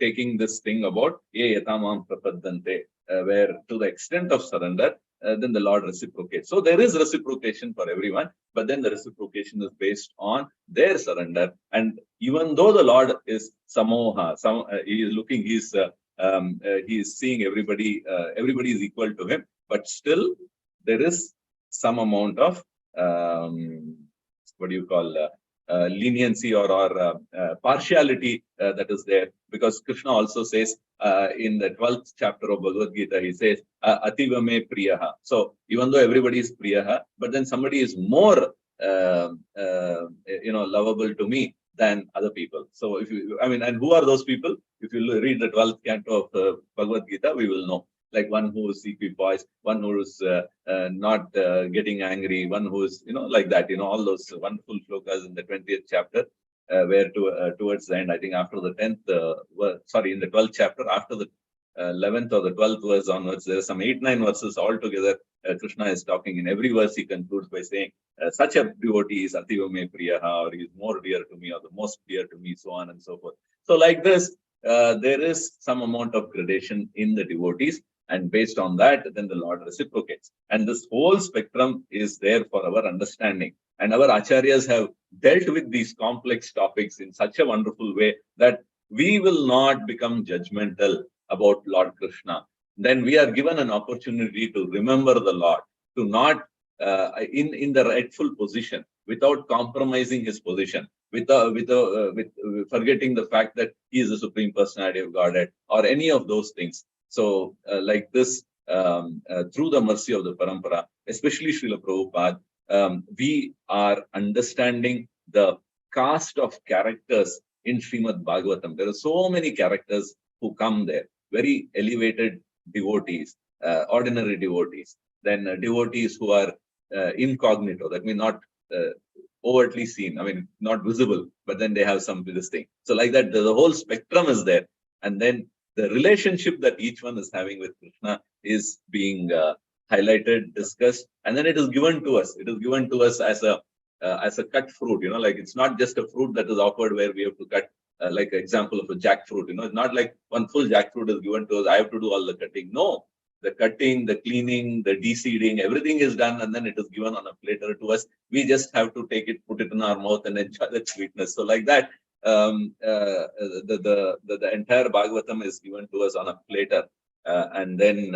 taking this thing about ye yatamam prapadante, where to the extent of surrender, then the Lord reciprocates. So there is reciprocation for everyone, but then the reciprocation is based on their surrender. And even though the Lord is samoha, he is looking, he is seeing everybody, everybody is equal to him, but still there is some amount of what do you call leniency or partiality that is there, because Krishna also says in the 12th chapter of Bhagavad Gita, he says ativa me priyaha. So even though everybody is priyaha, but then somebody is more you know, lovable to me than other people. So if you, I mean, and who are those people? If you read the 12th canto of Bhagavad Gita, we will know. Like one who is equipoised, one who is not getting angry, one who is, you know, like that, you know, all those wonderful shlokas in the 20th chapter, where towards the end, I think after the 10th, in the 12th chapter, after the 11th or the 12th verse onwards, there are some 8-9 verses altogether. Krishna is talking. In every verse, he concludes by saying, such a devotee is ativa me priyaha, or he is more dear to me, or the most dear to me, so on and so forth. So like this, there is some amount of gradation in the devotees. And based on that, then the Lord reciprocates. And this whole spectrum is there for our understanding. And our acharyas have dealt with these complex topics in such a wonderful way that we will not become judgmental about Lord Krishna. Then we are given an opportunity to remember the Lord, to not in the rightful position, without compromising his position, with forgetting the fact that he is the Supreme Personality of Godhead, or any of those things. So like this, through the mercy of the parampara, especially Srila Prabhupada, we are understanding the cast of characters in Srimad Bhagavatam. There are so many characters who come there, very elevated devotees, ordinary devotees, then devotees who are incognito. That means not overtly seen. I mean, not visible, but then they have some this thing. So like that, the whole spectrum is there. And then the relationship that each one is having with Krishna is being highlighted, discussed, and then it is given to us. It is given to us as a cut fruit, like it's not just a fruit that is offered where we have to cut, like an example of a jackfruit, it's not like one full jackfruit is given to us. I have to do all the cutting. No, the cutting, the cleaning, the de-seeding, everything is done, and then it is given on a platter to us. We just have to take it, put it in our mouth, and enjoy the sweetness. So like that, the entire Bhagavatam is given to us on a platter, and then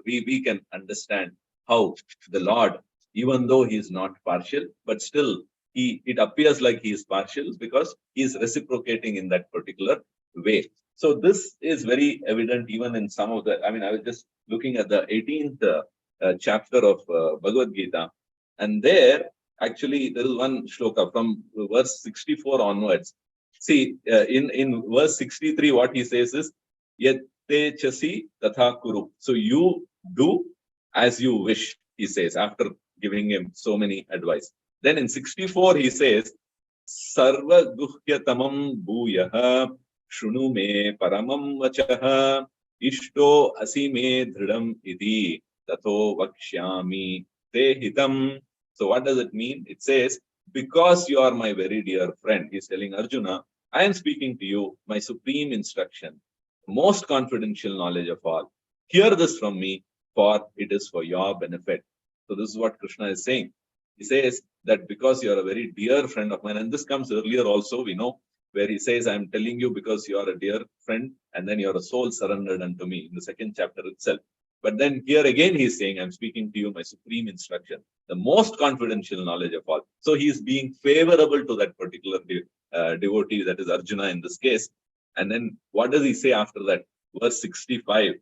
we can understand how the Lord, even though he is not partial, but still it appears like he is partial because he is reciprocating in that particular way. So this is very evident even in some of the, I was just looking at the 18th chapter of Bhagavad Gita, and there actually there is one shloka from verse 64 onwards. See, in verse 63, what he says is, Yate chasi tatha kuru. So you do as you wish, he says, after giving him so many advice. Then in 64, he says, Sarva guhyatamam bhuyaha shunu me paramam vachaha ishto asime dhridam iti tato vakshyami te hitam. So what does it mean? It says, because you are my very dear friend, he's telling Arjuna, I am speaking to you, my supreme instruction, most confidential knowledge of all. Hear this from me, for it is for your benefit. So this is what Krishna is saying. He says that because you are a very dear friend of mine, and this comes earlier also, we know, where he says, I am telling you because you are a dear friend, and then you are a soul surrendered unto me in the 2nd chapter itself. But then here again, he is saying, I'm speaking to you, my supreme instruction, the most confidential knowledge of all. So he is being favorable to that particular devotee, that is Arjuna in this case. And then what does he say after that? Verse 65,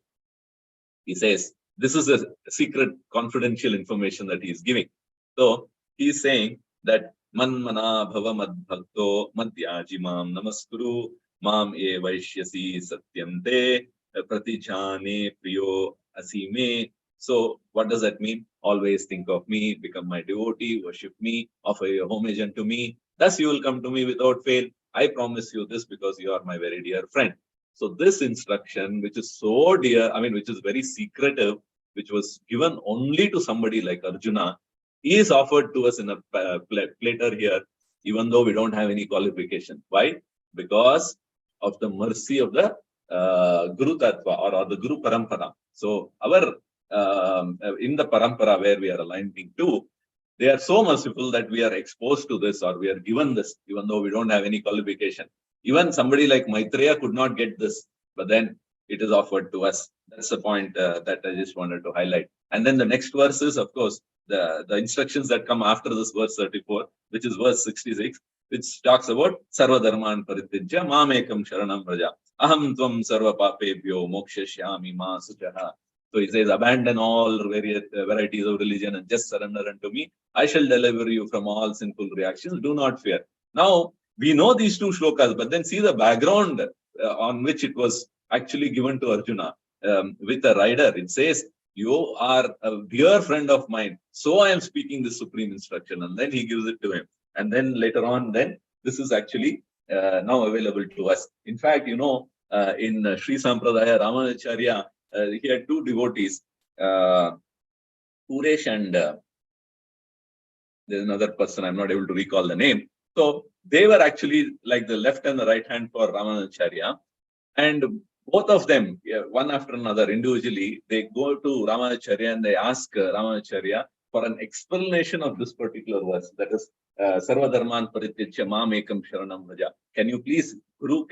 he says, this is a secret confidential information that he is giving. So he is saying that Manmana bhava madbhakto madhyajimam namaskuru mam e vaishyasi satyante pratijane priyo asime. So what does that mean? Always think of me, become my devotee, worship me, offer your homage unto me. Thus you will come to me without fail. I promise you this because you are my very dear friend. So this instruction, which is so dear, which is very secretive, which was given only to somebody like Arjuna, is offered to us in a platter here, even though we don't have any qualification. Why? Because of the mercy of the Guru Tattva or the Guru Parampara. So our in the Parampara where we are aligning to, they are so merciful that we are exposed to this, or we are given this, even though we don't have any qualification. Even somebody like Maitreya could not get this, but then it is offered to us. That's the point that I just wanted to highlight. And then the next verse is, of course, the instructions that come after this verse 34, which is verse 66, which talks about Sarva Dharman Paritijya Mamekam Sharanam Raja Aham Tvam Sarva Papebhyo Mokshashyami Ma Suchaha. So he says, abandon all various varieties of religion and just surrender unto me. I shall deliver you from all sinful reactions. Do not fear. Now, we know these two shlokas, but then see the background on which it was actually given to Arjuna with a rider. It says, you are a dear friend of mine, so I am speaking the supreme instruction. And then he gives it to him. And then later on, then this is actually now available to us. In fact, in Sri Sampradaya, Ramanacharya, he had two devotees, Puresh and there's another person, I'm not able to recall the name. So they were actually like the left and the right hand for Ramanacharya. And both of them, one after another, individually, they go to Ramanacharya and they ask Ramanacharya for an explanation of this particular verse. That is, Sarva Dharman Paritijya Mam Ekam Sharanam Raja. Can you please, Guru,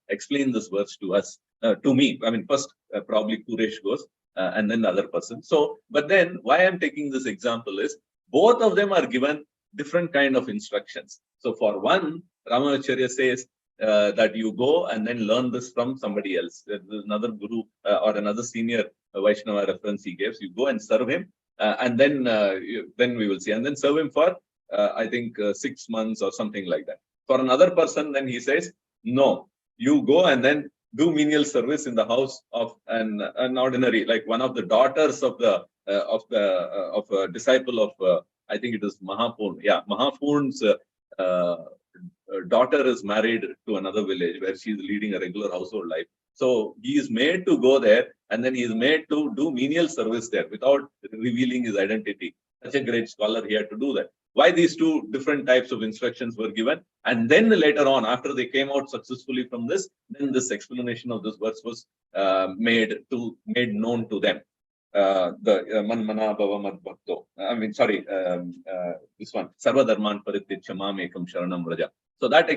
explain this verse to us, to me? First, probably Puresh goes, and then the other person. So, but then why I'm taking this example is, both of them are given different kind of instructions. So for one, Ramanacharya says, that you go and then learn this from somebody else. There's another guru or another senior Vaishnava reference he gives. You go and serve him, and then we will see. And then serve him for, I think, 6 months or something like that. For another person, then he says, no, you go and then do menial service in the house of an ordinary, like one of the daughters of the of a disciple of I think it is Mahapurn. Yeah, Mahapurn's daughter is married to another village where she is leading a regular household life. So he is made to go there, and then he is made to do menial service there without revealing his identity. Such a great scholar, he had to do that. Why these two different types of instructions were given, and then later on, after they came out successfully from this, then this explanation of this verse was made known to them. The Manmana Bhava Mad Bhakto. I mean, sorry, this one. Sarva Dharman Parititya Mam Ekam Sharanam Vraja. So that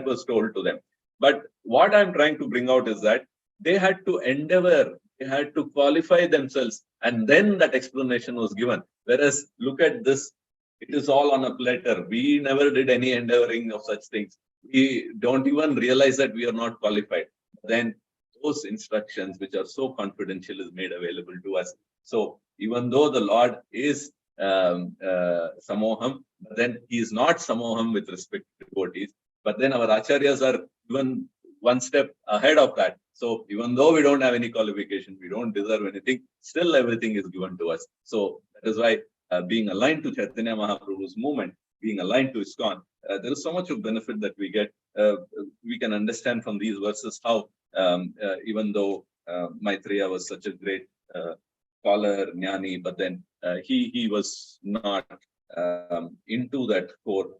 was told to them. But what I'm trying to bring out is that they had to endeavor, they had to qualify themselves, and then that explanation was given. Whereas, look at this, it is all on a platter. We never did any endeavoring of such things. We don't even realize that we are not qualified. Then those instructions, which are so confidential, is made available to us. So even though the Lord is Samoham, but then he is not Samoham with respect to devotees. But then our acharyas are even one step ahead of that. So even though we don't have any qualification, we don't deserve anything, still everything is given to us. So that is why being aligned to Chaitanya Mahaprabhu's movement, being aligned to ISKCON, there is so much of benefit that we get. We can understand from these verses how even though Maitreya was such a great scholar, jnani, but then he was not into that core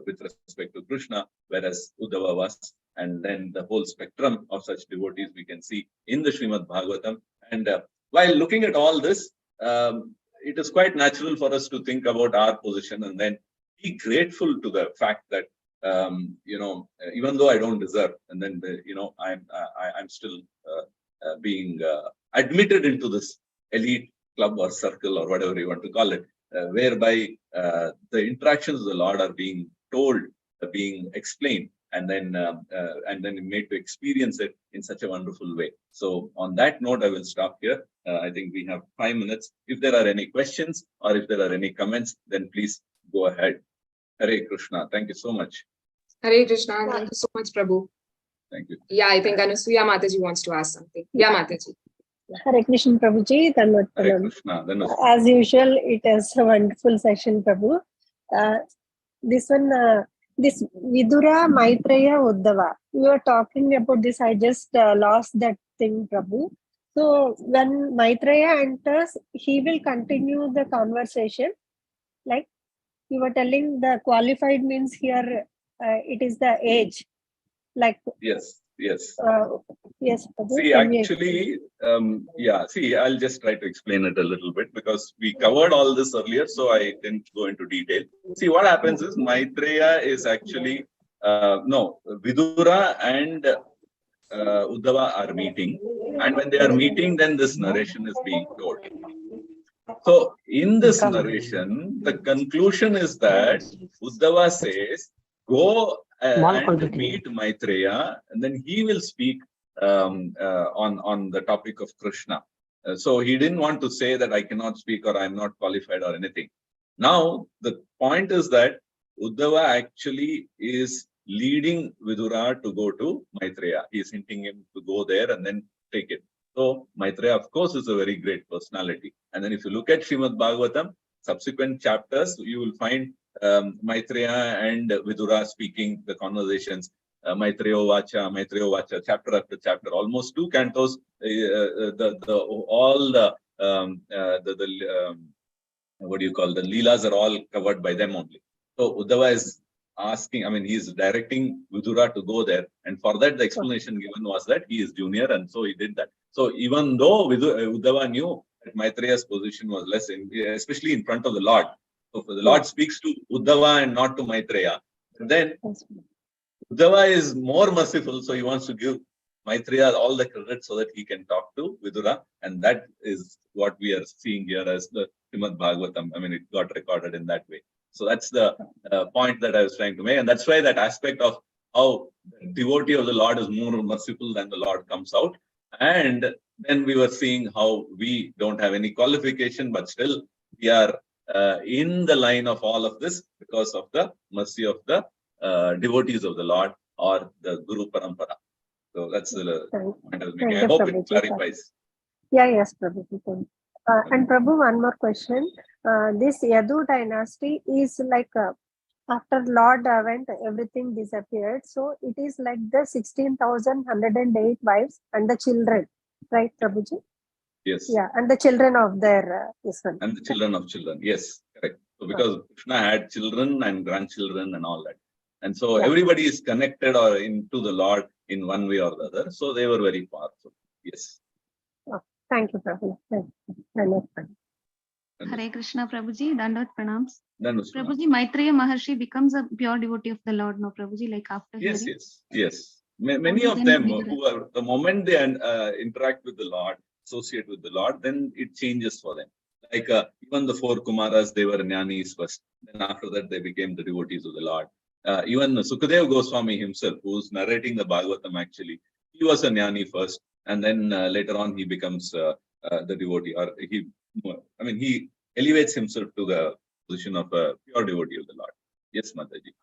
with respect to Krishna, whereas Uddhava was. And then the whole spectrum of such devotees we can see in the Shrimad Bhagavatam. And while looking at all this, it is quite natural for us to think about our position and then be grateful to the fact that even though I don't deserve, and then I'm still being admitted into this elite club or circle or whatever you want to call it, whereby the interactions of the Lord are being told, being explained, and then made to experience it in such a wonderful way. So on that note, I will stop here. I think we have 5 minutes. If there are any questions or if there are any comments, then please go ahead. Hare Krishna. Thank you so much. Hare Krishna. Thank you so much, Prabhu. Thank you. Yeah, I think Anusuya Mataji wants to ask something. Yeah, Mataji. Hare Krishna, Prabhuji. Hare Krishna. As usual, it is a wonderful session, Prabhu. This Vidura, Maitreya, Uddhava. We were talking about this. I just lost that thing, Prabhu. So when Maitreya enters, he will continue the conversation. Like you were telling, the qualified means here it is the age. Like yes. Yes. Prabhu. See, actually, I'll just try to explain it a little bit because we covered all this earlier, so I didn't go into detail. See, what happens is Maitreya is actually, Vidura and Uddhava are meeting, and when they are meeting, then this narration is being told. So, in this narration, the conclusion is that Uddhava says, go and meet Maitreya, and then he will speak on the topic of Krishna. So he didn't want to say that I cannot speak or I'm not qualified or anything. Now, the point is that Uddhava actually is leading Vidura to go to Maitreya. He is hinting him to go there and then take it. So Maitreya, of course, is a very great personality. And then if you look at Shrimad Bhagavatam, subsequent chapters, you will find Maitreya and Vidura speaking the conversations. Maitreya Vacha, chapter after chapter, almost 2 cantos. What do you call, the leelas are all covered by them only. So Uddhava is asking, he's directing Vidura to go there, and for that the explanation given was that he is junior, and so he did that. So even though Uddhava knew that Maitreya's position was less, especially in front of the Lord, so the Lord speaks to Uddhava and not to Maitreya, then Uddhava is more merciful, so he wants to give Maitreya all the credit so that he can talk to Vidura, and that is what we are seeing here as the Shrimad Bhagavatam. It got recorded in that way. So that's the point that I was trying to make, and that's why that aspect of how the devotee of the Lord is more merciful than the Lord comes out. And then we were seeing how we don't have any qualification, but still we are in the line of all of this because of the mercy of the devotees of the Lord or the Guru Parampara. So that's the point I was making. I hope it clarifies. Yes, Prabhu. And Prabhu, one more question. This Yadu dynasty is like after Lord went, everything disappeared. So it is like the 16,108 wives and the children, right, Prabhuji? Yes. Yeah, and the children of their Israel. And the children of children. Yes, correct. So because Krishna had children and grandchildren and all that. And so everybody is connected or into the Lord in one way or the other. So they were very powerful. Yes. Thank you, Prabhu. Thank you. Hare Krishna, Prabhuji. Dandavat pranams. Dandavat pranams. Prabhuji, Maitreya Maharshi becomes a pure devotee of the Lord, no, Prabhuji, like after Yes, hearing? yes. Many of them who are, the moment they interact with the Lord, associate with the Lord, then it changes for them. Like even the 4 Kumaras, they were jnanis first. Then after that, they became the devotees of the Lord. Even Sukadeva Goswami himself, who's narrating the Bhagavatam actually, he was a jnani first. And then later on, he becomes the devotee, or he elevates himself to the position of a pure devotee of the Lord. Yes, Mataji.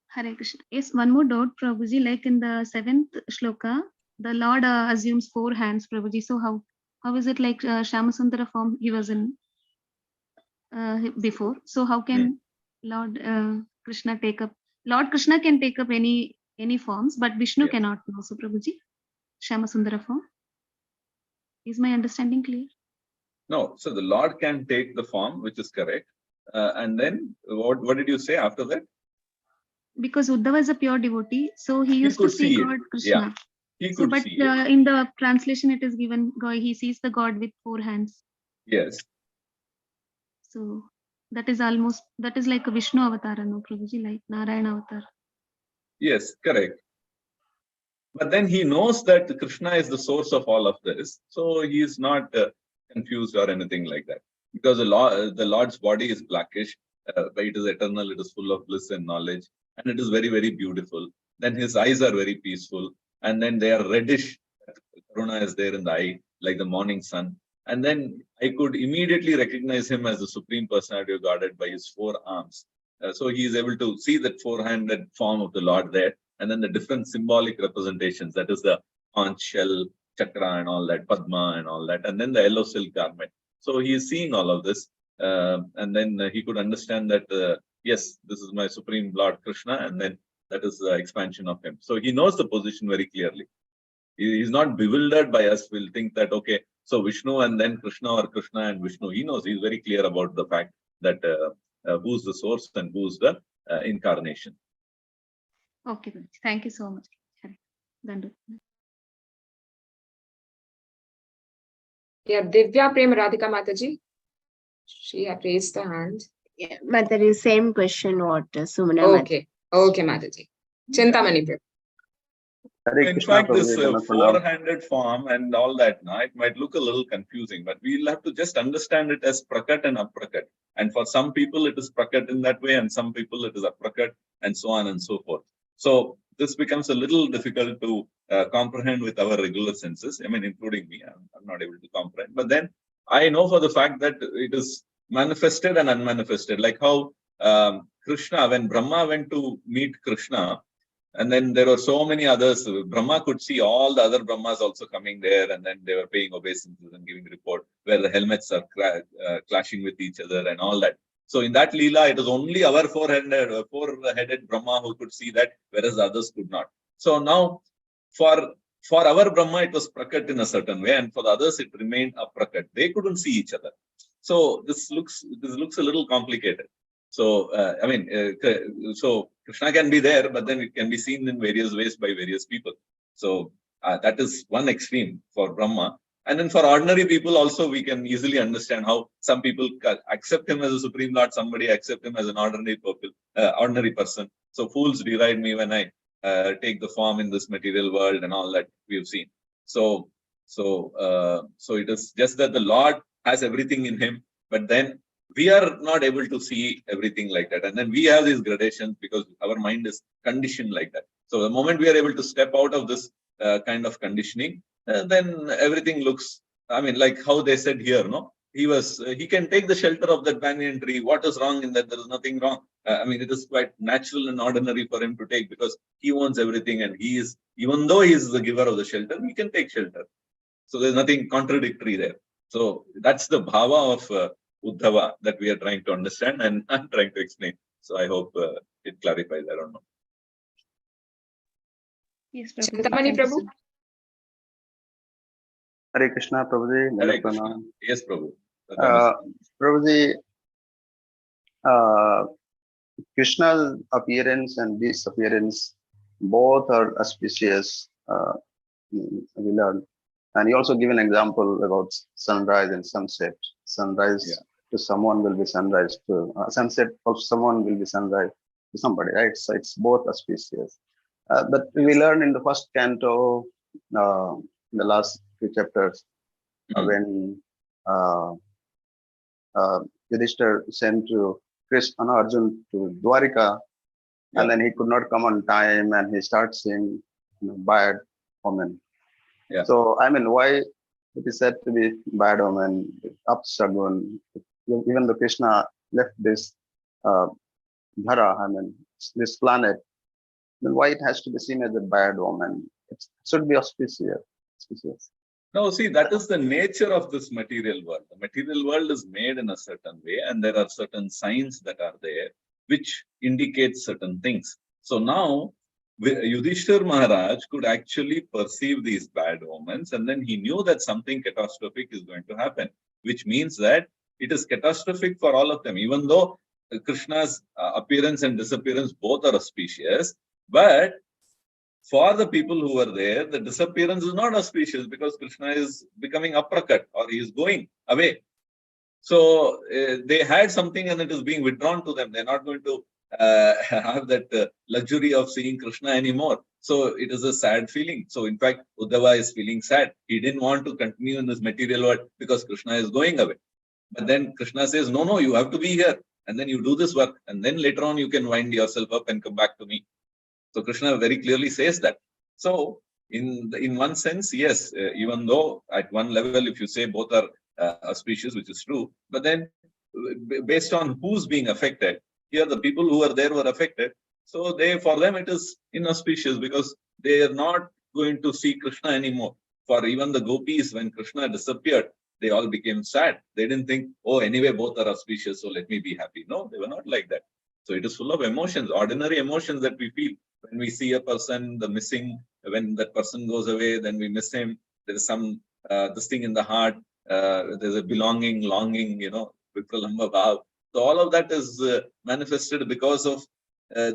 Hare Krishna. Yes, one more doubt, Prabhuji. Like in the 7th shloka, the Lord assumes 4 hands, Prabhuji. So how is it like Shyamasundara form he was in before? So how can Lord Krishna take up? Lord Krishna can take up any forms, but Vishnu cannot. No, so Prabhuji, Shyamasundara form. Is my understanding clear? No, so the Lord can take the form, which is correct. And then what did you say after that? Because Uddhava is a pure devotee, so he used to see God Krishna. Yeah, he could but see it. In the translation, it is given he sees the God with 4 hands. Yes. So that is like a Vishnu avatar, no, Prabhuji, like Narayana avatar. Yes, correct. But then he knows that Krishna is the source of all of this, so he is not confused or anything like that. Because the Lord's body is blackish, but it is eternal, it is full of bliss and knowledge, and it is very, very beautiful. Then his eyes are very peaceful, and then they are reddish. Karuna is there in the eye, like the morning sun. And then I could immediately recognize him as the Supreme Personality of Godhead by his 4 arms. So he is able to see that 4-handed form of the Lord there. And then the different symbolic representations, that is the conch shell, chakra and all that, Padma and all that, and then the yellow silk garment. So he is seeing all of this. And then he could understand that, yes, this is my Supreme Lord Krishna, and then that is the expansion of him. So he knows the position very clearly. He is not bewildered by us. We'll think that, okay, so Vishnu and then Krishna, or Krishna and Vishnu. He knows, he's very clear about the fact that who's the source and who's the incarnation. Okay, thank you so much. Yeah, Divya Prem Radhika Mataji. She has raised the hand. Yeah, but there is same question what Sumana. Okay, Mataji. Chintamani Prem. In fact, this 4-handed form and all that, it might look a little confusing, but we'll have to just understand it as prakat and aprakat. And for some people, it is prakat in that way, and some people it is aprakat, and so on and so forth. So this becomes a little difficult to comprehend with our regular senses. I mean, including me, I'm not able to comprehend. But then I know for the fact that it is manifested and unmanifested, like how Krishna, when Brahma went to meet Krishna, and then there were so many others. Brahma could see all the other Brahmas also coming there, and then they were paying obeisances and giving report where the helmets are clashing with each other and all that. So in that Leela, it was only our 4-headed Brahma who could see that, whereas the others could not. So now, for our Brahma, it was prakat in a certain way, and for the others, it remained aprakat. They couldn't see each other. So this looks a little complicated. So, so Krishna can be there, but then it can be seen in various ways by various people. So that is one extreme for Brahma. And then for ordinary people also, we can easily understand how some people accept him as a Supreme Lord, somebody accept him as an ordinary person. So fools deride me when I take the form in this material world and all that we have seen. So it is just that the Lord has everything in him, but then we are not able to see everything like that. And then we have these gradations because our mind is conditioned like that. So the moment we are able to step out of this kind of conditioning, then everything looks, like how they said here, no? He can take the shelter of that banyan tree. What is wrong in that? There is nothing wrong. It is quite natural and ordinary for him to take because he owns everything, and he is, even though he is the giver of the shelter, he can take shelter. So there's nothing contradictory there. So that's the bhava of Uddhava that we are trying to understand and I'm trying to explain. So I hope it clarifies. I don't know. Yes, Prabhuji. Chintamani Thank you Prabhu. so much. Hare Krishna, Prabhuji. Hare Krishna. Yes, Prabhu. Prabhuji, Krishna's appearance and disappearance both are auspicious. We learn, and he also give an example about sunrise and sunset. Sunrise to someone will be sunrise to sunset of someone will be sunrise to somebody, right? So it's both auspicious. But we learn in the first canto, in the last few chapters, when Yudhishthir sent to Krishna, Arjun to Dwarika, and then he could not come on time, and he starts seeing bad omen. So I mean, why it is said to be bad omen, upshagun? Even though Krishna left this Dhara, I mean, this planet, then why it has to be seen as a bad omen? It should be auspicious. No, see, that is the nature of this material world. The material world is made in a certain way, and there are certain signs that are there which indicate certain things. So now, Yudhishthir Maharaj could actually perceive these bad omens, and then he knew that something catastrophic is going to happen, which means that it is catastrophic for all of them, even though Krishna's appearance and disappearance both are auspicious, but for the people who were there, the disappearance is not auspicious because Krishna is becoming aprakat, or he is going away. So they had something and it is being withdrawn to them. They're not going to have that luxury of seeing Krishna anymore. So it is a sad feeling. So in fact, Uddhava is feeling sad. He didn't want to continue in this material world because Krishna is going away. But then Krishna says, no, you have to be here. And then you do this work. And then later on, you can wind yourself up and come back to me. So Krishna very clearly says that. So in one sense, yes, even though at one level, if you say both are auspicious, which is true, but then based on who's being affected, here the people who were there were affected. So for them it is inauspicious because they are not going to see Krishna anymore. For even the gopis, when Krishna disappeared, they all became sad. They didn't think, oh, anyway, both are auspicious, so let me be happy. No, they were not like that. So it is full of emotions, ordinary emotions that we feel. When we see a person, the missing, when that person goes away, then we miss him. There is some this thing in the heart. There's a belonging, longing, vipralamba bhav. So all of that is manifested because of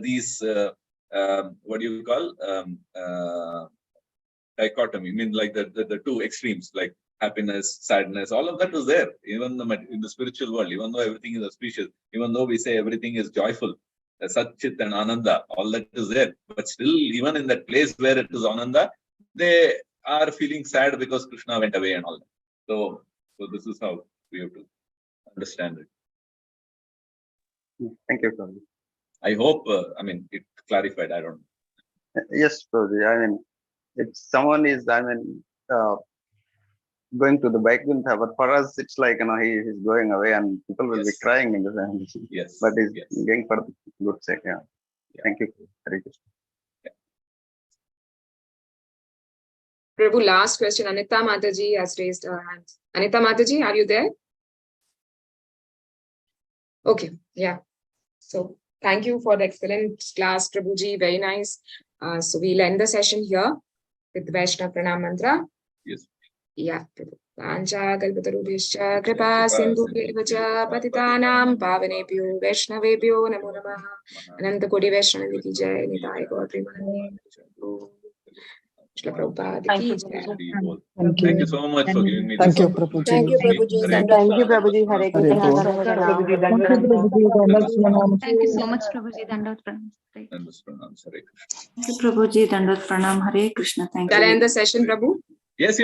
these, what do you call, dichotomy. I mean, like the two extremes, like happiness, sadness, all of that is there. Even in the spiritual world, even though everything is auspicious, even though we say everything is joyful, Satchit and Ananda, all that is there. But still, even in that place where it is Ananda, they are feeling sad because Krishna went away and all that. So this is how we have to understand it. Thank you, Prabhuji. I hope, it clarified. I don't know. Yes, Prabhuji. I mean, if someone is, going to the Vaikuntha, but for us, it's like, he's going away and people will be crying in the family. Yes. But he's going for the good sake. Yeah. Thank you. Hare Krishna. Prabhu, last question. Anita Mataji has raised her hand. Anita Mataji, are you there? Okay, yeah. So thank you for the excellent class, Prabhuji. Very nice. So we'll end the session here with the Vaishnava Pranam Mantra. Yes. Yeah, Prabhu. Pancha kalpatarubhyascha kripa sindhubhyeva patitanam pavanebhyo vaishnavebhyo namo namaha. Ananta Koti Vaishnava ki jai. Nitai Gaur Premanande. Thank you so much for giving me Thank this you, opportunity. Prabhuji. Thank you, Prabhuji. Hare Krishna. Thank you so much, Prabhuji. Dandavat pranam. Hare Krishna. Thank you, Prabhuji. Dandavat pranam. Hare Krishna. Thank Shall I you. end the session, Prabhu?